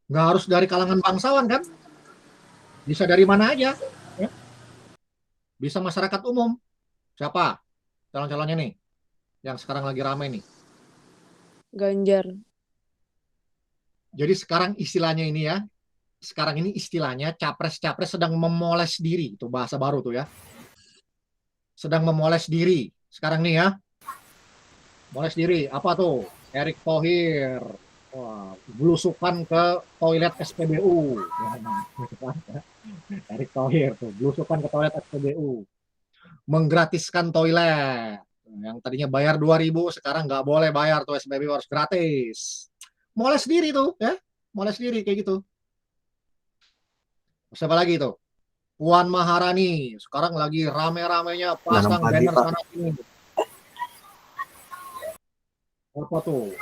Nggak harus dari kalangan bangsawan kan? Bisa dari mana aja. Ya. Bisa masyarakat umum. Siapa calon-calonnya nih? Yang sekarang lagi ramai nih.
Ganjar.
Jadi sekarang istilahnya ini ya, sekarang ini istilahnya capres-capres sedang memoles diri. Itu bahasa baru tuh ya. Sedang memoles diri. Sekarang nih ya. Moles diri. Apa tuh? Erick Thohir. Wah, belusukan ke toilet SPBU. Erick Thohir tuh, belusukan ke toilet SPBU. Menggratiskan toilet. Yang tadinya bayar 2.000, sekarang nggak boleh bayar tuh, SPBU harus gratis. Moles diri tuh, ya. Moles diri kayak gitu. Siapa lagi tuh? Puan Maharani. Sekarang lagi rame-ramenya pasang banner sana sini. Apa tuh?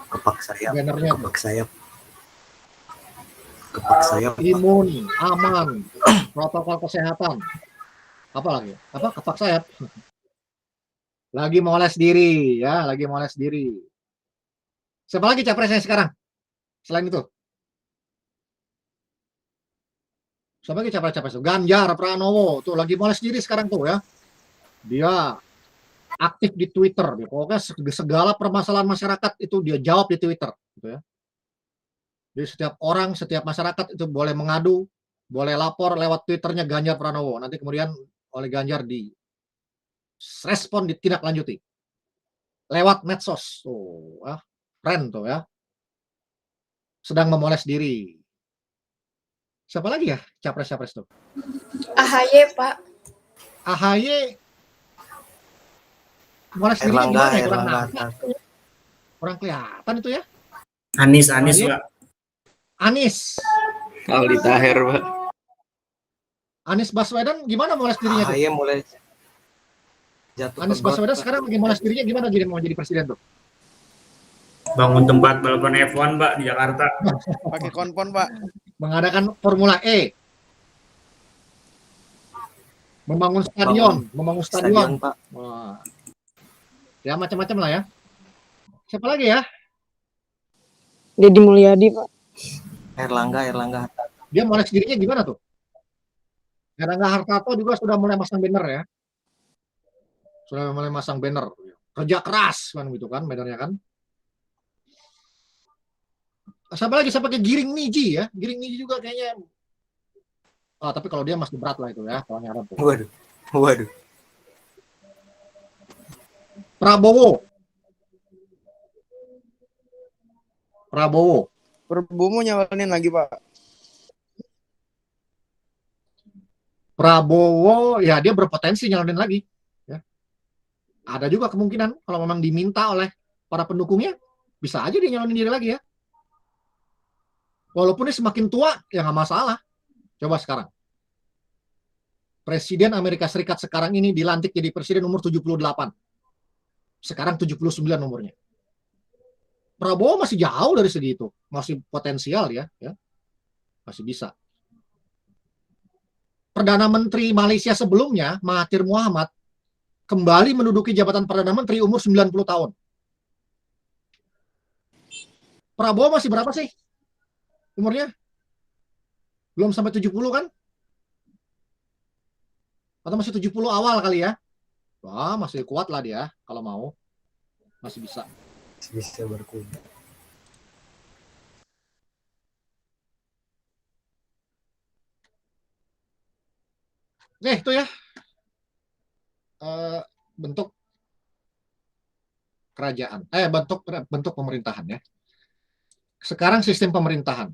Kepak sayap.
Bannernya tuh.
Kepak sayap. Kepak sayap.
Imun, aman, protokol kesehatan. Apa lagi? Apa? Kepak sayap. Lagi moles diri, ya, lagi moles diri. Siapa lagi capresnya sekarang? Selain itu? Siapa lagi capres-capres? Ganjar Pranowo, tuh lagi moles diri sekarang tuh ya. Dia aktif di Twitter, pokoknya segala permasalahan masyarakat itu dia jawab di Twitter, gitu ya. Jadi setiap orang, setiap masyarakat itu boleh mengadu, boleh lapor lewat Twitternya Ganjar Pranowo. Nanti kemudian oleh Ganjar direspon, ditindaklanjuti lewat medsos. Tuh, ya. Keren tuh ya. Sedang memoles diri. Siapa lagi ya capres-capres tuh?
AHY, Pak.
AHY moles diri gimana ya? Kurang nampak. Kurang kelihatan itu ya.
Anies Pak.
Anies.
Aldi Taher, Pak.
Anies Baswedan gimana moles dirinya tuh?
AHY mulai jatuh.
Anies Baswedan sekarang lagi moles dirinya gimana jadi mau jadi presiden tuh?
Bangun tempat balapan F1, Pak, di Jakarta.
Pakai konpon, Pak.
Mengadakan Formula E. Membangun stadion,
Pak.
Wah. Ya macam-macam lah ya. Siapa lagi ya?
Deddy Mulyadi, Pak.
Erlangga.
Dia moles dirinya gimana tuh? Erlangga Hartarto juga sudah mulai masang banner ya. Sudah mulai masang banner. Kerja keras kan gitu kan bannernya kan. Siapa lagi? Siapa kayak Giring Niji ya? Giring Niji juga kayaknya. Tapi kalau dia masih berat lah itu ya.
Waduh.
Prabowo
Prabowo nyalonin lagi, Pak.
Prabowo ya dia berpotensi nyalonin lagi. Ya. Ada juga kemungkinan kalau memang diminta oleh para pendukungnya, bisa aja dia nyalonin diri lagi ya. Walaupun dia semakin tua, ya nggak masalah. Coba sekarang. Presiden Amerika Serikat sekarang ini dilantik jadi presiden umur 78. Sekarang 79 umurnya. Prabowo masih jauh dari segi itu. Masih potensial ya. Masih bisa. Perdana Menteri Malaysia sebelumnya, Mahathir Mohamad, kembali menduduki jabatan Perdana Menteri umur 90 tahun. Prabowo masih berapa sih umurnya? Belum sampai 70 kan? Atau masih 70 awal kali ya? Wah, masih kuat lah dia kalau mau. Masih bisa.
Bisa berkuda.
Itu ya. Bentuk kerajaan. Bentuk pemerintahan ya. Sekarang sistem pemerintahan.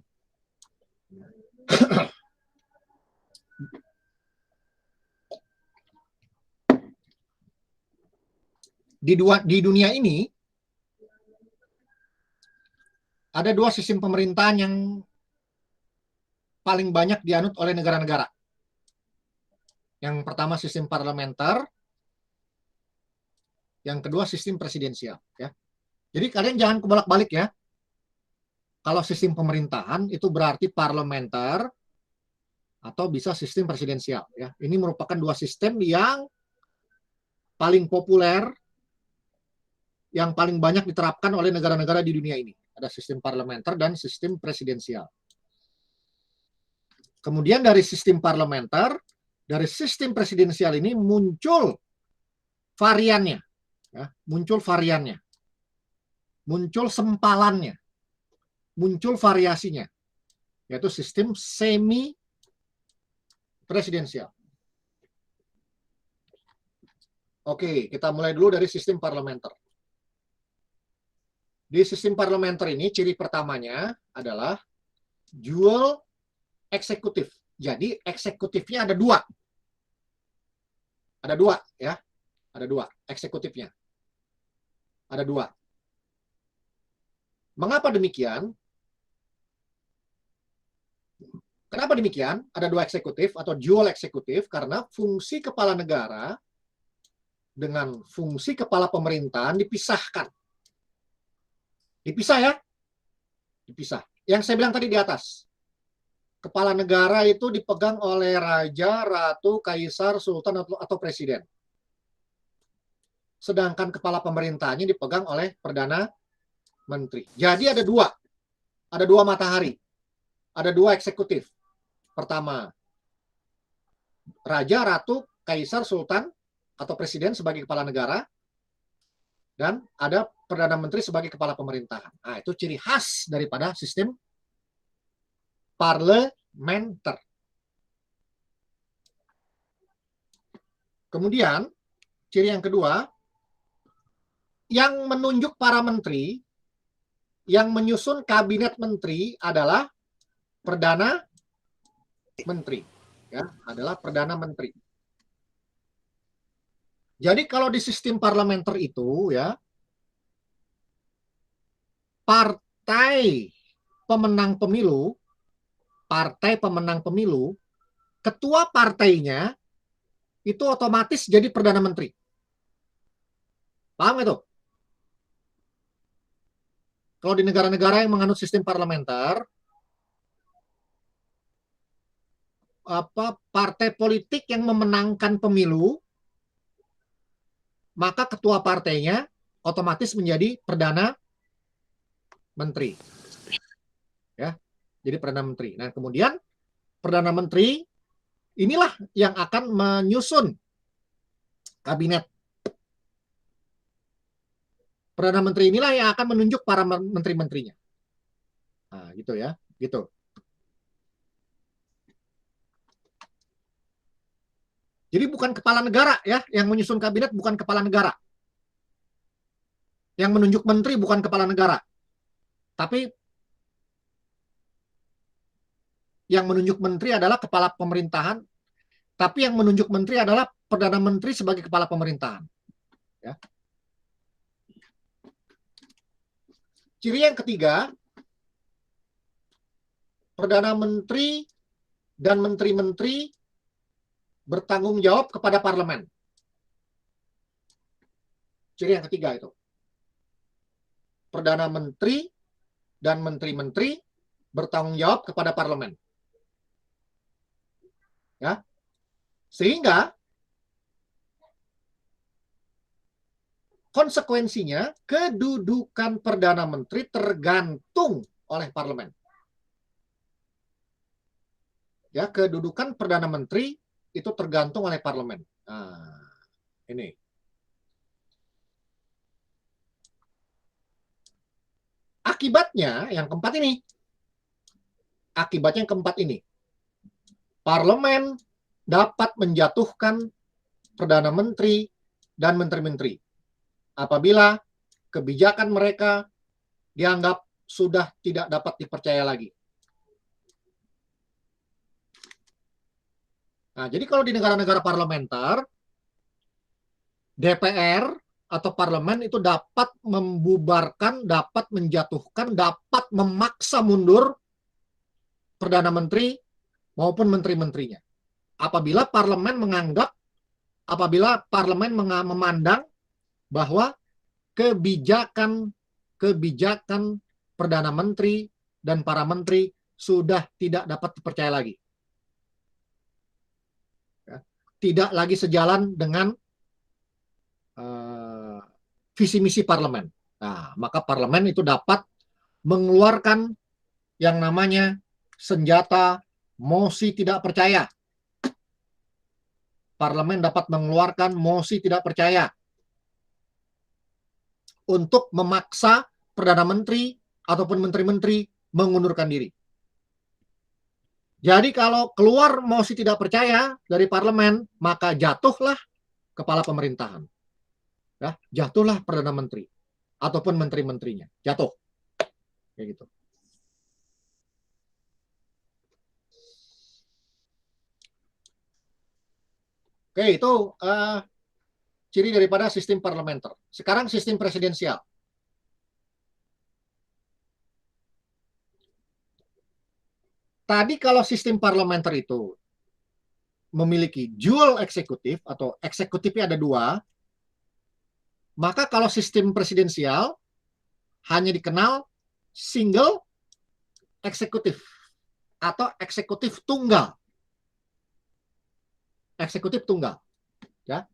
Di dunia ini ada dua sistem pemerintahan yang paling banyak dianut oleh negara-negara. Yang pertama sistem parlementer, yang kedua sistem presidensial. Ya. Jadi kalian jangan kebolak-balik ya. Kalau sistem pemerintahan itu berarti parlementer atau bisa sistem presidensial. Ya. Ini merupakan dua sistem yang paling populer, yang paling banyak diterapkan oleh negara-negara di dunia ini. Ada sistem parlementer dan sistem presidensial. Kemudian dari sistem parlementer, dari sistem presidensial ini muncul variannya. Ya, muncul variannya. Muncul sempalannya. Muncul variasinya. Yaitu sistem semi presidensial. Oke, kita mulai dulu dari sistem parlementer. Di sistem parlementer ini ciri pertamanya adalah dual eksekutif. Jadi eksekutifnya ada dua. Ada dua ya. Ada dua eksekutifnya. Ada dua. Mengapa demikian? Kenapa demikian? Ada dua eksekutif atau dual eksekutif karena fungsi kepala negara dengan fungsi kepala pemerintahan dipisahkan. Dipisah ya? Dipisah. Yang saya bilang tadi di atas. Kepala negara itu dipegang oleh raja, ratu, kaisar, sultan, atau presiden. Sedangkan kepala pemerintahannya dipegang oleh perdana menteri. Jadi ada dua. Ada dua matahari. Ada dua eksekutif. Pertama, raja, ratu, kaisar, sultan, atau presiden sebagai kepala negara. Dan ada Perdana Menteri sebagai kepala pemerintahan. Nah, itu ciri khas daripada sistem parlementer. Kemudian, ciri yang kedua, yang menunjuk para menteri, yang menyusun kabinet menteri adalah Perdana Menteri. Ya, adalah Perdana Menteri. Jadi kalau di sistem parlementer itu ya, partai pemenang pemilu, ketua partainya itu otomatis jadi Perdana Menteri. Paham itu? Kalau di negara-negara yang menganut sistem parlementer, partai politik yang memenangkan pemilu, maka ketua partainya otomatis menjadi Perdana Menteri. Ya, jadi Perdana Menteri. Nah, kemudian Perdana Menteri inilah yang akan menyusun kabinet. Perdana Menteri inilah yang akan menunjuk para menteri-menterinya. Nah, gitu ya, gitu. Jadi bukan kepala negara ya, yang menyusun kabinet bukan kepala negara. Yang menunjuk menteri bukan kepala negara. Tapi yang menunjuk menteri adalah kepala pemerintahan, Tapi yang menunjuk menteri adalah Perdana Menteri sebagai kepala pemerintahan. Ya. Ciri yang ketiga, Perdana Menteri dan menteri-menteri bertanggung jawab kepada parlemen. Ciri yang ketiga itu. Perdana Menteri dan menteri-menteri bertanggung jawab kepada parlemen. Ya. Sehingga konsekuensinya kedudukan Perdana Menteri tergantung oleh parlemen. Ya, kedudukan Perdana Menteri itu tergantung oleh parlemen. Nah, ini. Akibatnya yang keempat ini. Akibatnya yang keempat ini. Parlemen dapat menjatuhkan Perdana Menteri dan menteri-menteri apabila kebijakan mereka dianggap sudah tidak dapat dipercaya lagi. Nah, jadi kalau di negara-negara parlementer, DPR atau parlemen itu dapat membubarkan, dapat menjatuhkan, dapat memaksa mundur Perdana Menteri maupun menteri-menterinya. Apabila parlemen memandang bahwa kebijakan Perdana Menteri dan para menteri sudah tidak dapat dipercaya lagi. Ya, tidak lagi sejalan dengan visi misi parlemen. Nah, maka parlemen itu dapat mengeluarkan yang namanya senjata mosi tidak percaya. Parlemen dapat mengeluarkan mosi tidak percaya untuk memaksa Perdana Menteri ataupun menteri-menteri mengundurkan diri. Jadi kalau keluar mosi tidak percaya dari parlemen, maka jatuhlah kepala pemerintahan. Ya, jatuhlah Perdana Menteri ataupun menteri-menterinya. Jatuh. Kayak gitu. Oke, itu ciri daripada sistem parlementer. Sekarang sistem presidensial. Tadi kalau sistem parlementer itu memiliki dual eksekutif atau eksekutifnya ada dua, maka kalau sistem presidensial hanya dikenal single eksekutif atau eksekutif tunggal. Eksekutif tunggal. Ya.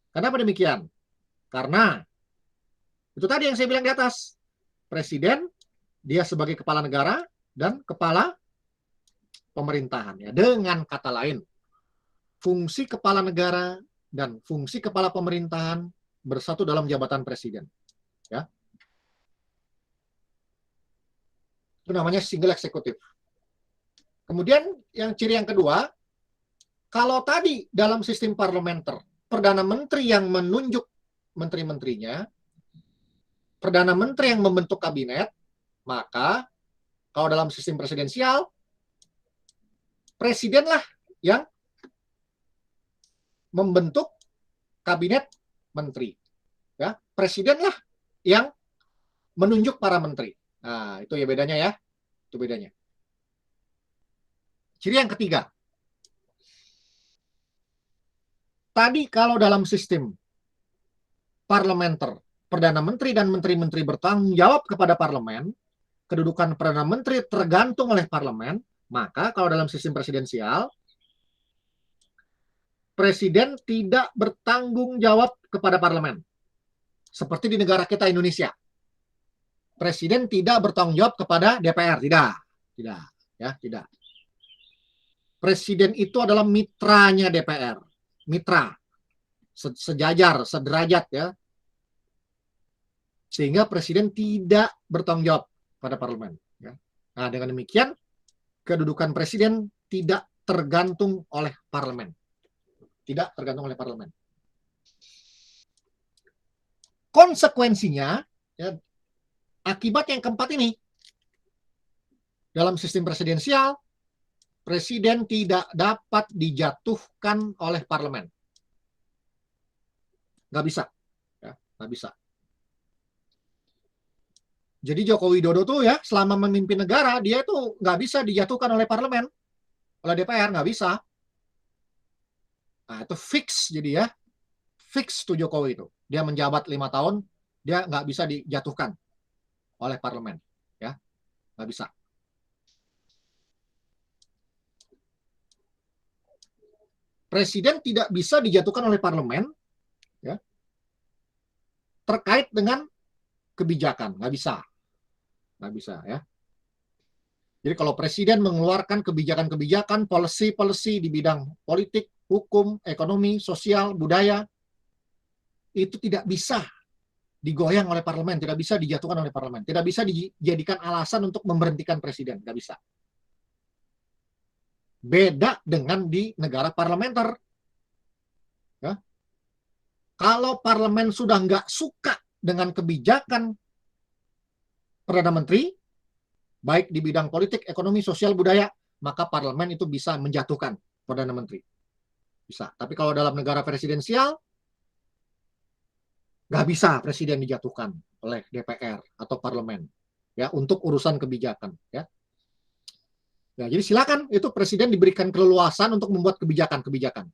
Kenapa demikian? Karena itu tadi yang saya bilang di atas. Presiden, dia sebagai kepala negara dan kepala pemerintahan. Ya. Dengan kata lain, fungsi kepala negara dan fungsi kepala pemerintahan bersatu dalam jabatan presiden. Ya. Itu namanya single eksekutif. Kemudian yang ciri yang kedua, kalau tadi dalam sistem parlementer, Perdana Menteri yang menunjuk menteri-menterinya, Perdana Menteri yang membentuk kabinet, maka kalau dalam sistem presidensial, presidenlah yang membentuk kabinet menteri. Ya, presidenlah yang menunjuk para menteri. Nah, itu ya bedanya ya. Itu bedanya. Ciri yang ketiga. Tadi kalau dalam sistem parlementer, Perdana Menteri dan menteri-menteri bertanggung jawab kepada parlemen, kedudukan Perdana Menteri tergantung oleh parlemen, maka kalau dalam sistem presidensial, presiden tidak bertanggung jawab kepada parlemen. Seperti di negara kita Indonesia. Presiden tidak bertanggung jawab kepada DPR, tidak. Tidak. Presiden itu adalah mitranya DPR. Mitra, sejajar, sederajat ya. Sehingga presiden tidak bertanggung jawab pada parlemen. Ya. Nah, dengan demikian, kedudukan presiden tidak tergantung oleh parlemen. Tidak tergantung oleh parlemen. Konsekuensinya, ya, akibat yang keempat ini, dalam sistem presidensial, Presiden tidak dapat dijatuhkan oleh parlemen. Nggak bisa. Ya, nggak bisa. Jadi Joko Widodo tuh ya selama memimpin negara dia itu nggak bisa dijatuhkan oleh parlemen, oleh DPR nggak bisa. Nah itu fix jadi ya, fix tuh Jokowi itu. Dia menjabat 5 tahun, dia nggak bisa dijatuhkan oleh parlemen, ya nggak bisa. Presiden tidak bisa dijatuhkan oleh parlemen, ya terkait dengan kebijakan, nggak bisa. Nggak bisa ya. Jadi kalau presiden mengeluarkan kebijakan-kebijakan, policy-policy di bidang politik, hukum, ekonomi, sosial, budaya, itu tidak bisa digoyang oleh parlemen, tidak bisa dijatuhkan oleh parlemen, tidak bisa dijadikan alasan untuk memberhentikan presiden, nggak bisa. Beda dengan di negara parlementer. Ya. Kalau parlemen sudah nggak suka dengan kebijakan Perdana Menteri, baik di bidang politik, ekonomi, sosial, budaya, maka parlemen itu bisa menjatuhkan Perdana Menteri. Bisa. Tapi kalau dalam negara presidensial, nggak bisa presiden dijatuhkan oleh DPR atau parlemen ya untuk urusan kebijakan. Ya, jadi silakan itu presiden diberikan keleluasan untuk membuat kebijakan-kebijakan.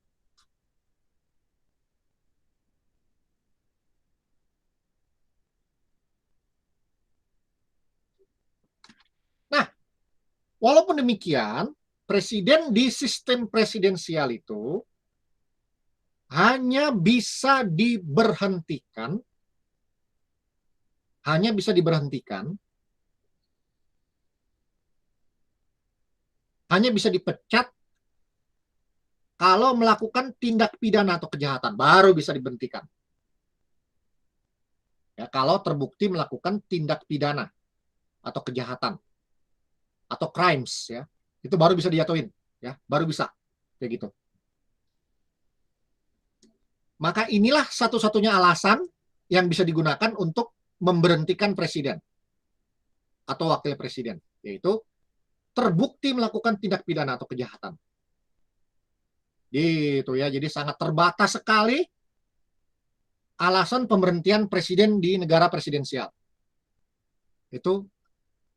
Walaupun demikian, presiden di sistem presidensial itu hanya bisa diberhentikan, hanya bisa dipecat kalau melakukan tindak pidana atau kejahatan, baru bisa diberhentikan. Ya, kalau terbukti melakukan tindak pidana atau kejahatan atau crimes, ya itu baru bisa dijatuhin, ya baru bisa kayak gitu. Maka inilah satu-satunya alasan yang bisa digunakan untuk memberhentikan presiden atau wakil presiden, yaitu terbukti melakukan tindak pidana atau kejahatan. Gitu ya, jadi sangat terbatas sekali alasan pemberhentian presiden di negara presidensial. Itu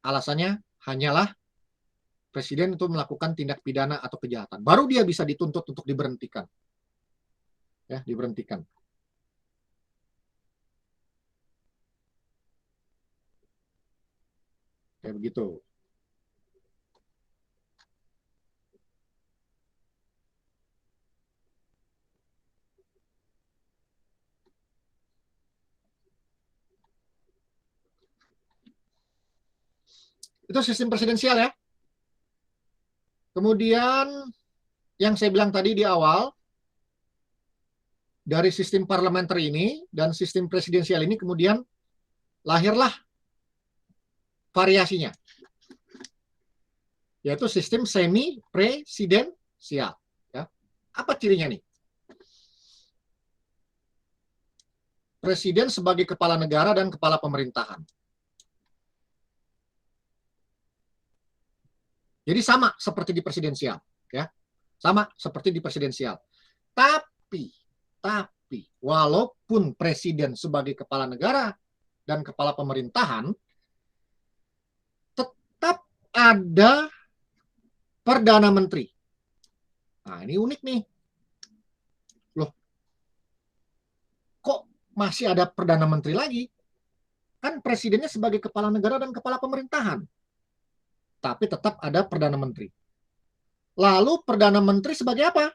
alasannya hanyalah presiden itu melakukan tindak pidana atau kejahatan. Baru dia bisa dituntut untuk diberhentikan. Ya, diberhentikan. Kayak begitu. Itu sistem presidensial ya. Kemudian yang saya bilang tadi di awal, dari sistem parlementer ini dan sistem presidensial ini kemudian lahirlah variasinya, yaitu sistem semi-presidensial. Ya. Apa cirinya nih? Presiden sebagai kepala negara dan kepala pemerintahan. Jadi sama seperti di presidensial, ya, sama seperti di presidensial. Tapi walaupun presiden sebagai kepala negara dan kepala pemerintahan, tetap ada perdana menteri. Nah ini unik nih, loh, kok masih ada perdana menteri lagi? Kan presidennya sebagai kepala negara dan kepala pemerintahan. Tapi tetap ada perdana menteri. Lalu perdana menteri sebagai apa?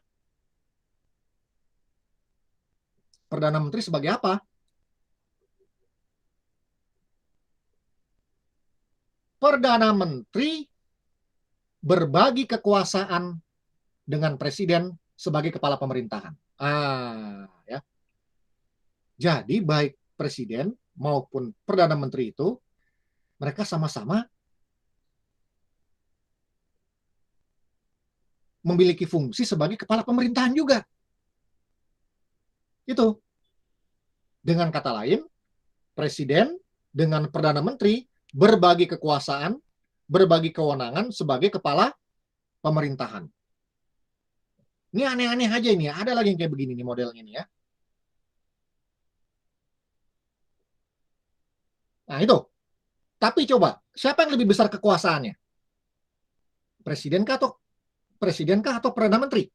Perdana menteri sebagai apa? Perdana menteri berbagi kekuasaan dengan presiden sebagai kepala pemerintahan. Ya. Jadi baik presiden maupun perdana menteri itu mereka sama-sama memiliki fungsi sebagai kepala pemerintahan juga. Itu. Dengan kata lain, presiden dengan perdana menteri berbagi kekuasaan, berbagi kewenangan sebagai kepala pemerintahan. Ini aneh-aneh aja ini ya. Ada lagi yang kayak begini nih modelnya nih ya. Nah itu. Tapi coba, siapa yang lebih besar kekuasaannya? Presidenkah atau Perdana Menteri?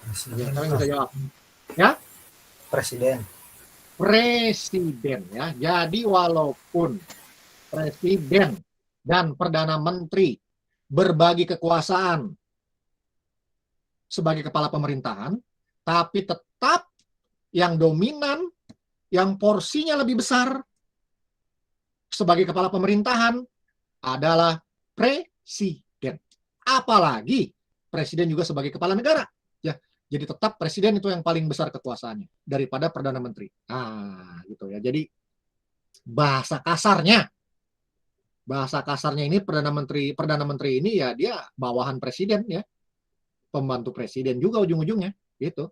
Presiden.
Siapa yang bisa jawab? Ya?
Presiden.
Presiden ya. Jadi walaupun presiden dan perdana menteri berbagi kekuasaan sebagai kepala pemerintahan, tapi tetap yang dominan, yang porsinya lebih besar sebagai kepala pemerintahan adalah presiden. Apalagi presiden juga sebagai kepala negara. Ya, jadi tetap presiden itu yang paling besar kekuasaannya daripada perdana menteri. Nah, gitu ya. Jadi bahasa kasarnya ini perdana menteri ini ya dia bawahan presiden ya, pembantu presiden juga ujung-ujungnya gitu.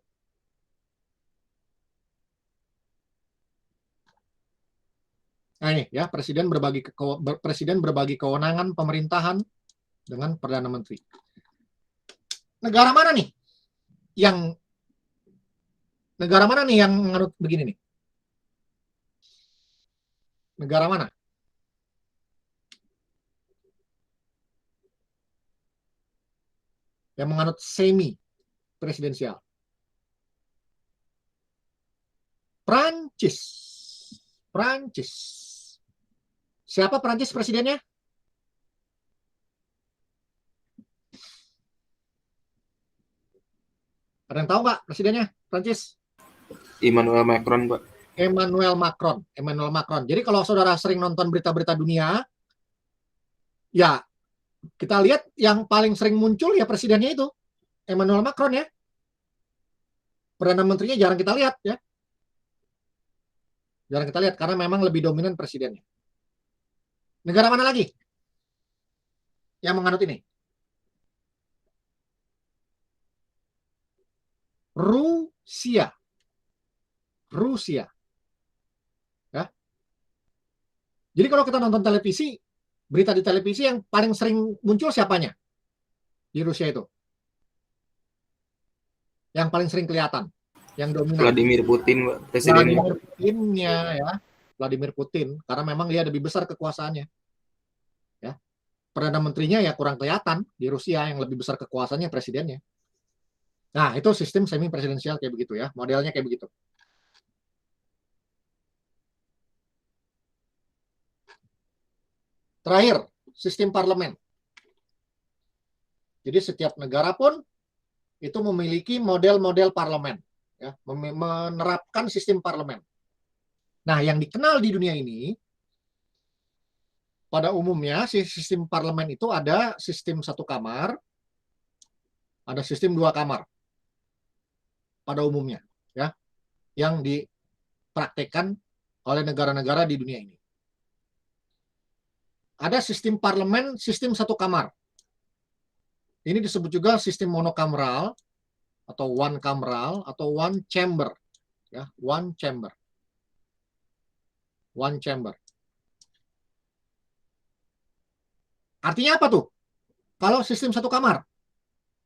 Nah ini ya, presiden berbagi kewenangan pemerintahan dengan perdana menteri. Negara mana nih yang menganut begini nih? Negara mana? Yang menganut semi presidensial? Prancis. Siapa Prancis presidennya? Ada yang tahu nggak presidennya Prancis?
Emmanuel Macron, Pak.
Emmanuel Macron. Jadi kalau saudara sering nonton berita-berita dunia, ya kita lihat yang paling sering muncul ya presidennya itu Emmanuel Macron ya. Perdana menterinya jarang kita lihat ya. Jarang kita lihat karena memang lebih dominan presidennya. Negara mana lagi yang menganut ini? Rusia. Ya. Jadi kalau kita nonton televisi, berita di televisi yang paling sering muncul siapanya? Di Rusia itu. Yang paling sering kelihatan, yang dominan.
Vladimir Putin, Pak, presidennya.
Vladimir Putinnya ya. Vladimir Putin, karena memang dia lebih besar kekuasaannya. Ya. Perdana menterinya ya kurang kelihatan di Rusia, yang lebih besar kekuasaannya presidennya. Nah, itu sistem semi presidensial kayak begitu ya, modelnya kayak begitu. Terakhir, sistem parlemen. Jadi setiap negara pun itu memiliki model-model parlemen, ya, menerapkan sistem parlemen. Nah, yang dikenal di dunia ini, pada umumnya sistem parlemen itu ada sistem satu kamar, ada sistem dua kamar. Pada umumnya, ya, yang dipraktekkan oleh negara-negara di dunia ini. Ada sistem parlemen, sistem satu kamar. Ini disebut juga sistem monokameral atau one kameral atau one chamber, ya, one chamber. Artinya apa tuh? Kalau sistem satu kamar,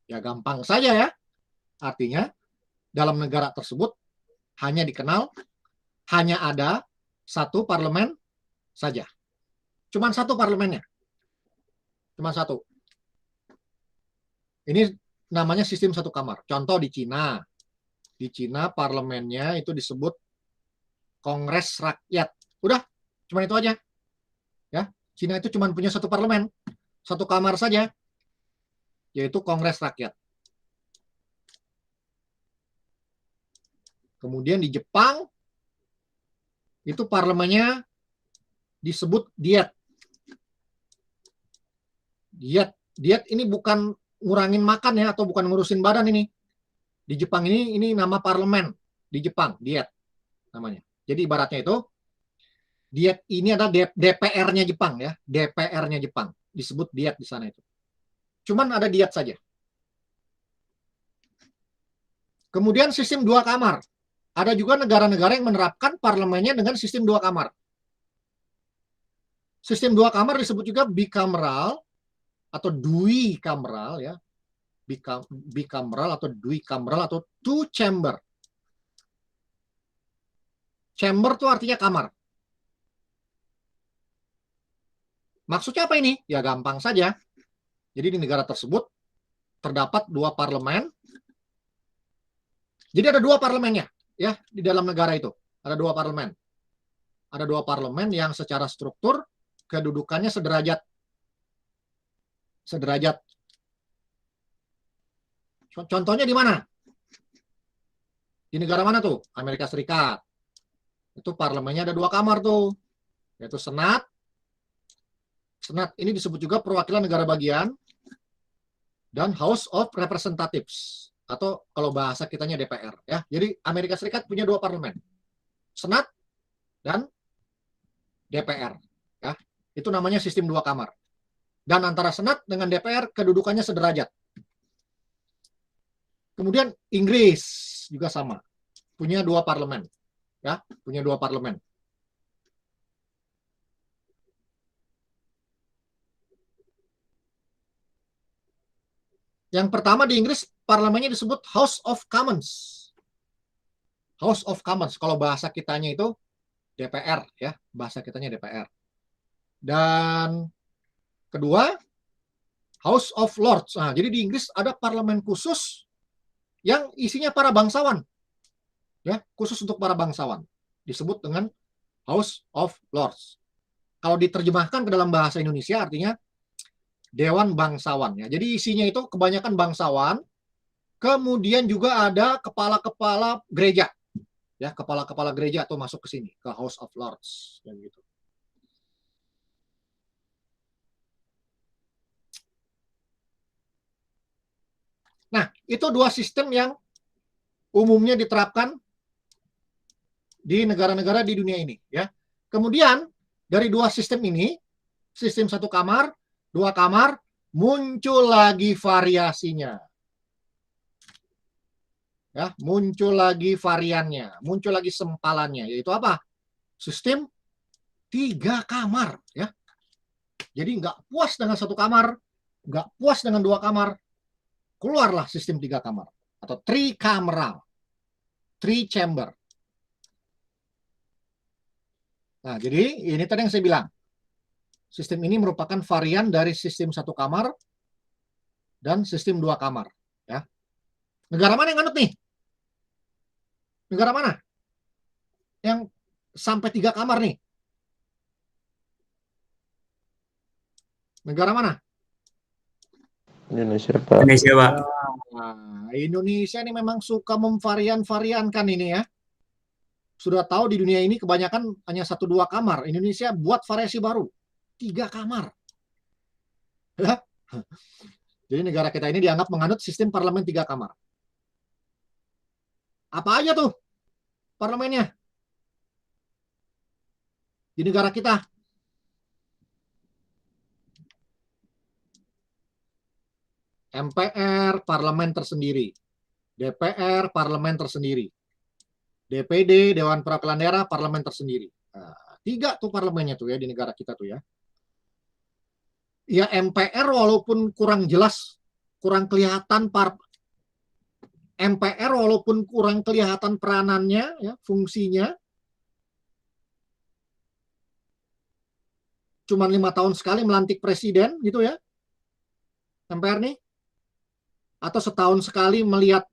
ya gampang saja ya. Artinya dalam negara tersebut hanya ada satu parlemen saja. Cuman satu parlemennya. Cuma satu. Ini namanya sistem satu kamar. Contoh di Cina. Di Cina parlemennya itu disebut Kongres Rakyat. Udah, cuma itu aja. Ya, Cina itu cuma punya satu parlemen. Satu kamar saja. Yaitu Kongres Rakyat. Kemudian di Jepang itu parlemennya disebut Diet. Diet ini bukan ngurangin makan ya, atau bukan ngurusin badan ini. Di Jepang ini nama parlemen di Jepang, Diet namanya. Jadi ibaratnya itu Diet ini adalah DPR-nya Jepang ya, DPR-nya Jepang disebut Diet di sana itu. Cuman ada Diet saja. Kemudian sistem dua kamar. Ada juga negara-negara yang menerapkan parlemennya dengan sistem dua kamar. Sistem dua kamar disebut juga bicameral atau duicameral ya. Bicameral atau duicameral atau two chamber. Chamber itu artinya kamar. Maksudnya apa ini? Ya gampang saja. Jadi di negara tersebut terdapat dua parlemen. Jadi ada dua parlemennya ya di dalam negara itu. Ada dua parlemen. Ada dua parlemen yang secara struktur kedudukannya sederajat. Sederajat. Contohnya di mana? Di negara mana tuh? Amerika Serikat. Itu parlemennya ada dua kamar tuh, yaitu Senat. Senat ini disebut juga perwakilan negara bagian dan House of Representatives atau kalau bahasa kitanya DPR ya. Jadi Amerika Serikat punya dua parlemen, Senat dan DPR ya. Itu namanya sistem dua kamar. Dan antara Senat dengan DPR kedudukannya sederajat. Kemudian Inggris juga sama, punya dua parlemen ya, punya dua parlemen. Yang pertama di Inggris parlemennya disebut House of Commons. House of Commons kalau bahasa kitanya itu DPR ya, bahasa kitanya DPR. Dan kedua House of Lords. Nah, jadi di Inggris ada parlemen khusus yang isinya para bangsawan. Ya, khusus untuk para bangsawan. Disebut dengan House of Lords. Kalau diterjemahkan ke dalam bahasa Indonesia artinya Dewan Bangsawan ya. Jadi isinya itu kebanyakan bangsawan. Kemudian juga ada kepala-kepala gereja. Ya, kepala-kepala gereja tuh masuk ke sini, ke House of Lords dan gitu. Nah, itu dua sistem yang umumnya diterapkan di negara-negara di dunia ini ya. Kemudian dari dua sistem ini, sistem satu kamar, dua kamar, muncul lagi variasinya. Ya, muncul lagi variannya, muncul lagi sempalannya, yaitu apa? Sistem tiga kamar ya. Jadi nggak puas dengan satu kamar, nggak puas dengan dua kamar, keluarlah sistem tiga kamar atau tricameral, three chamber. Nah, jadi ini tadi yang saya bilang. Sistem ini merupakan varian dari sistem satu kamar dan sistem dua kamar. Ya. Negara mana yang nganut nih? Negara mana? Yang sampai tiga kamar nih? Negara mana?
Indonesia, Pak.
Indonesia, Pak.
Nah, Indonesia ini memang suka memvarian-variankan ini ya. Sudah tahu di dunia ini kebanyakan hanya satu dua kamar. Indonesia buat variasi baru. 3 kamar. Ya. Jadi negara kita ini dianggap menganut sistem parlemen 3 kamar. Apa aja tuh parlemennya di negara kita? MPR, parlemen tersendiri. DPR, parlemen tersendiri. DPD, Dewan Perwakilan Daerah, parlemen tersendiri. Nah, 3 tuh parlemennya tuh ya di negara kita tuh ya. Ya MPR walaupun kurang jelas, kurang kelihatan MPR walaupun kurang kelihatan peranannya, ya, fungsinya, cuma 5 tahun sekali melantik presiden gitu ya, MPR nih, atau setahun sekali melihat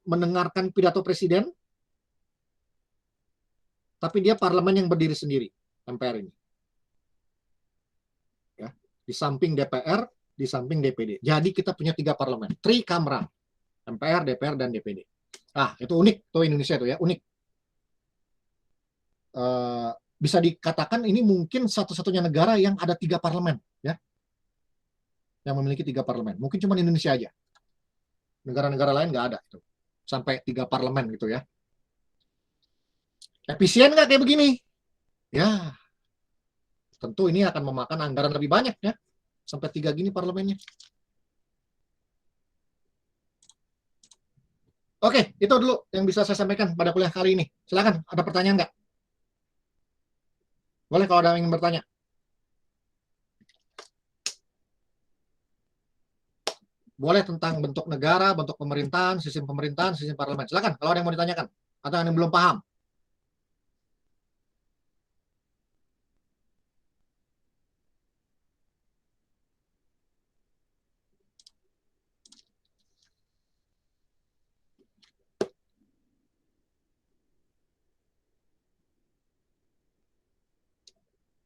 mendengarkan pidato presiden, tapi dia parlemen yang berdiri sendiri, MPR ini. Di samping DPR, di samping DPD. Jadi kita punya 3 parlemen, tricameral, MPR, DPR, dan DPD. Ah, itu unik tuh Indonesia tuh ya, unik. Bisa dikatakan ini mungkin satu-satunya negara yang ada 3 parlemen, ya, yang memiliki 3 parlemen. Mungkin cuma Indonesia aja. Negara-negara lain nggak ada itu, sampai 3 parlemen gitu ya. Efisien nggak kayak begini? Ya. Tentu ini akan memakan anggaran lebih banyak ya. Sampai 3 gini parlemennya. Oke, itu dulu yang bisa saya sampaikan pada kuliah kali ini. Silakan, ada pertanyaan nggak? Boleh kalau ada yang ingin bertanya. Boleh tentang bentuk negara, bentuk pemerintahan, sistem parlemen. Silakan kalau ada yang mau ditanyakan atau yang belum paham.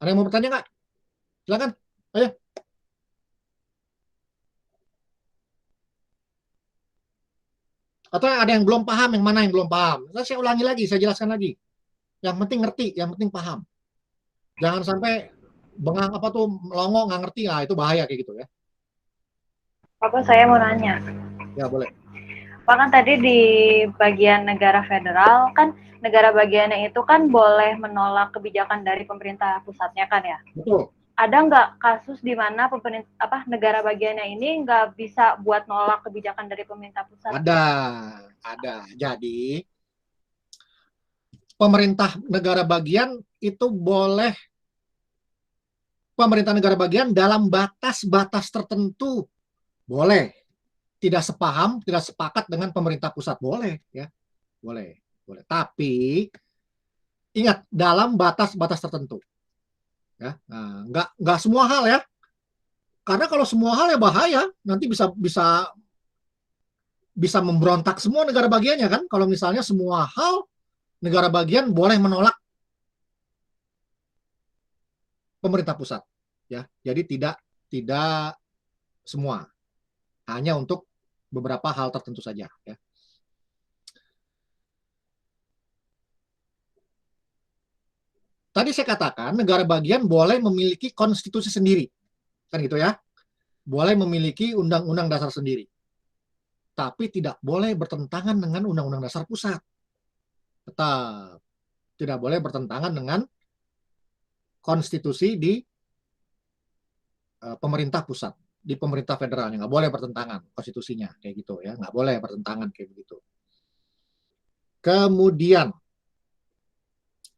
Ada yang mau bertanya nggak? Silakan. Ayo. Atau ada yang belum paham, yang mana yang belum paham? Saya ulangi lagi, saya jelaskan lagi. Yang penting ngerti, yang penting paham. Jangan sampai bengang apa tuh melongo nggak ngerti, nah itu bahaya kayak gitu ya.
Bapak saya mau nanya.
Ya boleh.
Pak kan tadi di bagian negara federal kan negara bagiannya itu kan boleh menolak kebijakan dari pemerintah pusatnya kan ya.
Betul.
Ada nggak kasus di mana negara bagiannya ini nggak bisa buat nolak kebijakan dari pemerintah pusat?
Ada. Jadi pemerintah negara bagian itu boleh pemerintah negara bagian dalam batas-batas tertentu boleh tidak sepaham, tidak sepakat dengan pemerintah pusat boleh ya, boleh. Tapi ingat dalam batas-batas tertentu ya, nah, nggak semua hal ya, karena kalau semua hal ya bahaya, nanti bisa memberontak semua negara bagiannya kan, kalau misalnya semua hal negara bagian boleh menolak pemerintah pusat ya, jadi tidak semua, hanya untuk beberapa hal tertentu saja ya. Tadi saya katakan negara bagian boleh memiliki konstitusi sendiri, kan gitu ya, boleh memiliki undang-undang dasar sendiri, tapi tidak boleh bertentangan dengan undang-undang dasar pusat. Tetap tidak boleh bertentangan dengan konstitusi di pemerintah pusat, di pemerintah federalnya nggak boleh bertentangan konstitusinya kayak gitu ya, nggak boleh bertentangan kayak begitu. Kemudian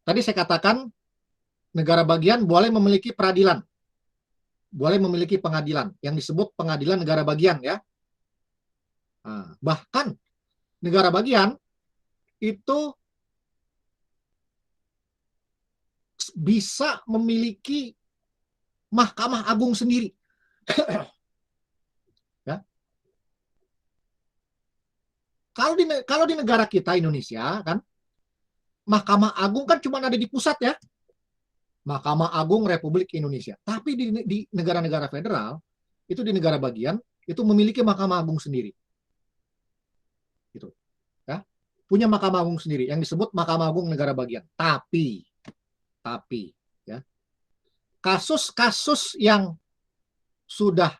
tadi saya katakan negara bagian boleh memiliki peradilan, boleh memiliki pengadilan yang disebut pengadilan negara bagian ya. Nah, bahkan negara bagian itu bisa memiliki Mahkamah Agung sendiri. Ya. Kalau di negara kita Indonesia kan, Mahkamah Agung kan cuma ada di pusat ya, Mahkamah Agung Republik Indonesia. Tapi di negara-negara federal itu, di negara bagian itu memiliki Mahkamah Agung sendiri. Gitu. Ya. Punya Mahkamah Agung sendiri yang disebut Mahkamah Agung negara bagian. Tapi ya, kasus-kasus yang sudah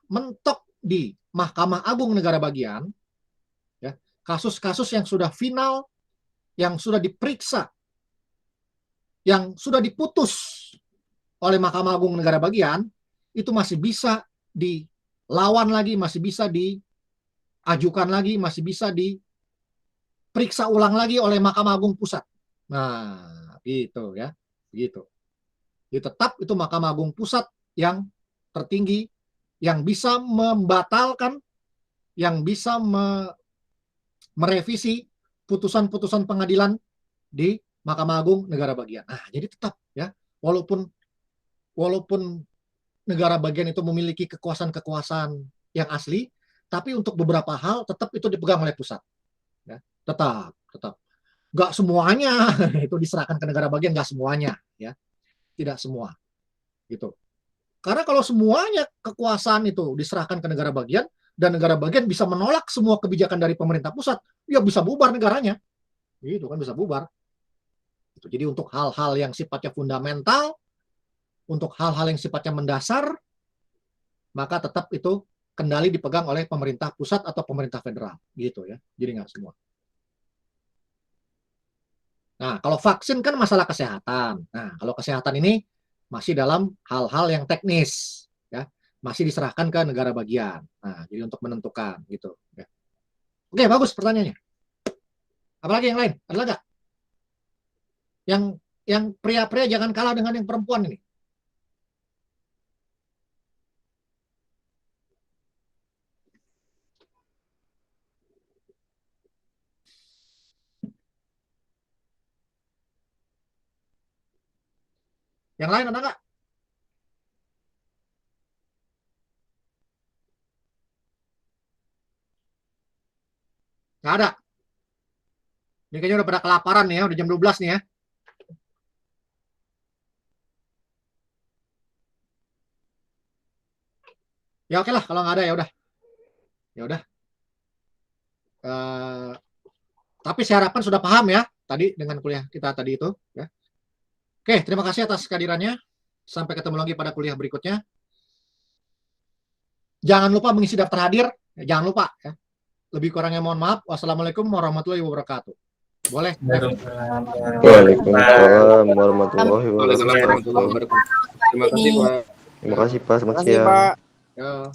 mentok di Mahkamah Agung negara bagian, ya, kasus-kasus yang sudah final, yang sudah diperiksa, yang sudah diputus oleh Mahkamah Agung negara bagian, itu masih bisa dilawan lagi, masih bisa diajukan lagi, masih bisa diperiksa ulang lagi oleh Mahkamah Agung pusat. Nah, gitu ya, gitu. Jadi tetap itu Mahkamah Agung pusat yang tertinggi, yang bisa membatalkan, yang bisa merevisi putusan-putusan pengadilan di Mahkamah Agung negara bagian. Nah, jadi tetap ya, walaupun negara bagian itu memiliki kekuasaan-kekuasaan yang asli, tapi untuk beberapa hal tetap itu dipegang oleh pusat. Ya, tetap. Nggak semuanya itu diserahkan ke negara bagian, nggak semuanya ya, tidak semua gitu. Karena kalau semuanya kekuasaan itu diserahkan ke negara bagian dan negara bagian bisa menolak semua kebijakan dari pemerintah pusat, ya bisa bubar negaranya, gitu kan, bisa bubar. Jadi untuk hal-hal yang sifatnya fundamental, untuk hal-hal yang sifatnya mendasar, maka tetap itu kendali dipegang oleh pemerintah pusat atau pemerintah federal, gitu ya. Jadi nggak semua. Nah, kalau vaksin kan masalah kesehatan. Nah, kalau kesehatan ini masih dalam hal-hal yang teknis, ya, masih diserahkan ke negara bagian. Nah, jadi untuk menentukan, gitu. Ya. Oke, bagus pertanyaannya. Apalagi yang lain? Ada nggak? yang pria-pria jangan kalah dengan yang perempuan ini. Yang lain ada nggak? Nggak ada. Ini kayaknya udah pada kelaparan nih ya, udah jam 12 nih ya. Ya oke lah, kalau nggak ada ya udah. Ya udah. Tapi saya harapkan sudah paham ya tadi dengan kuliah kita tadi itu ya. Oke, terima kasih atas kehadirannya. Sampai ketemu lagi pada kuliah berikutnya. Jangan lupa mengisi daftar hadir, jangan lupa ya. Lebih kurangnya mohon maaf. Wassalamualaikum warahmatullahi wabarakatuh. Boleh.
Waalaikumsalam warahmatullahi
Waalaikumsalam
wabarakatuh.
warahmatullahi wabarakatuh. Terima kasih Pak.
Terima kasih Pak, selamat
Terima kasih,
siang.
Pak.
Ya.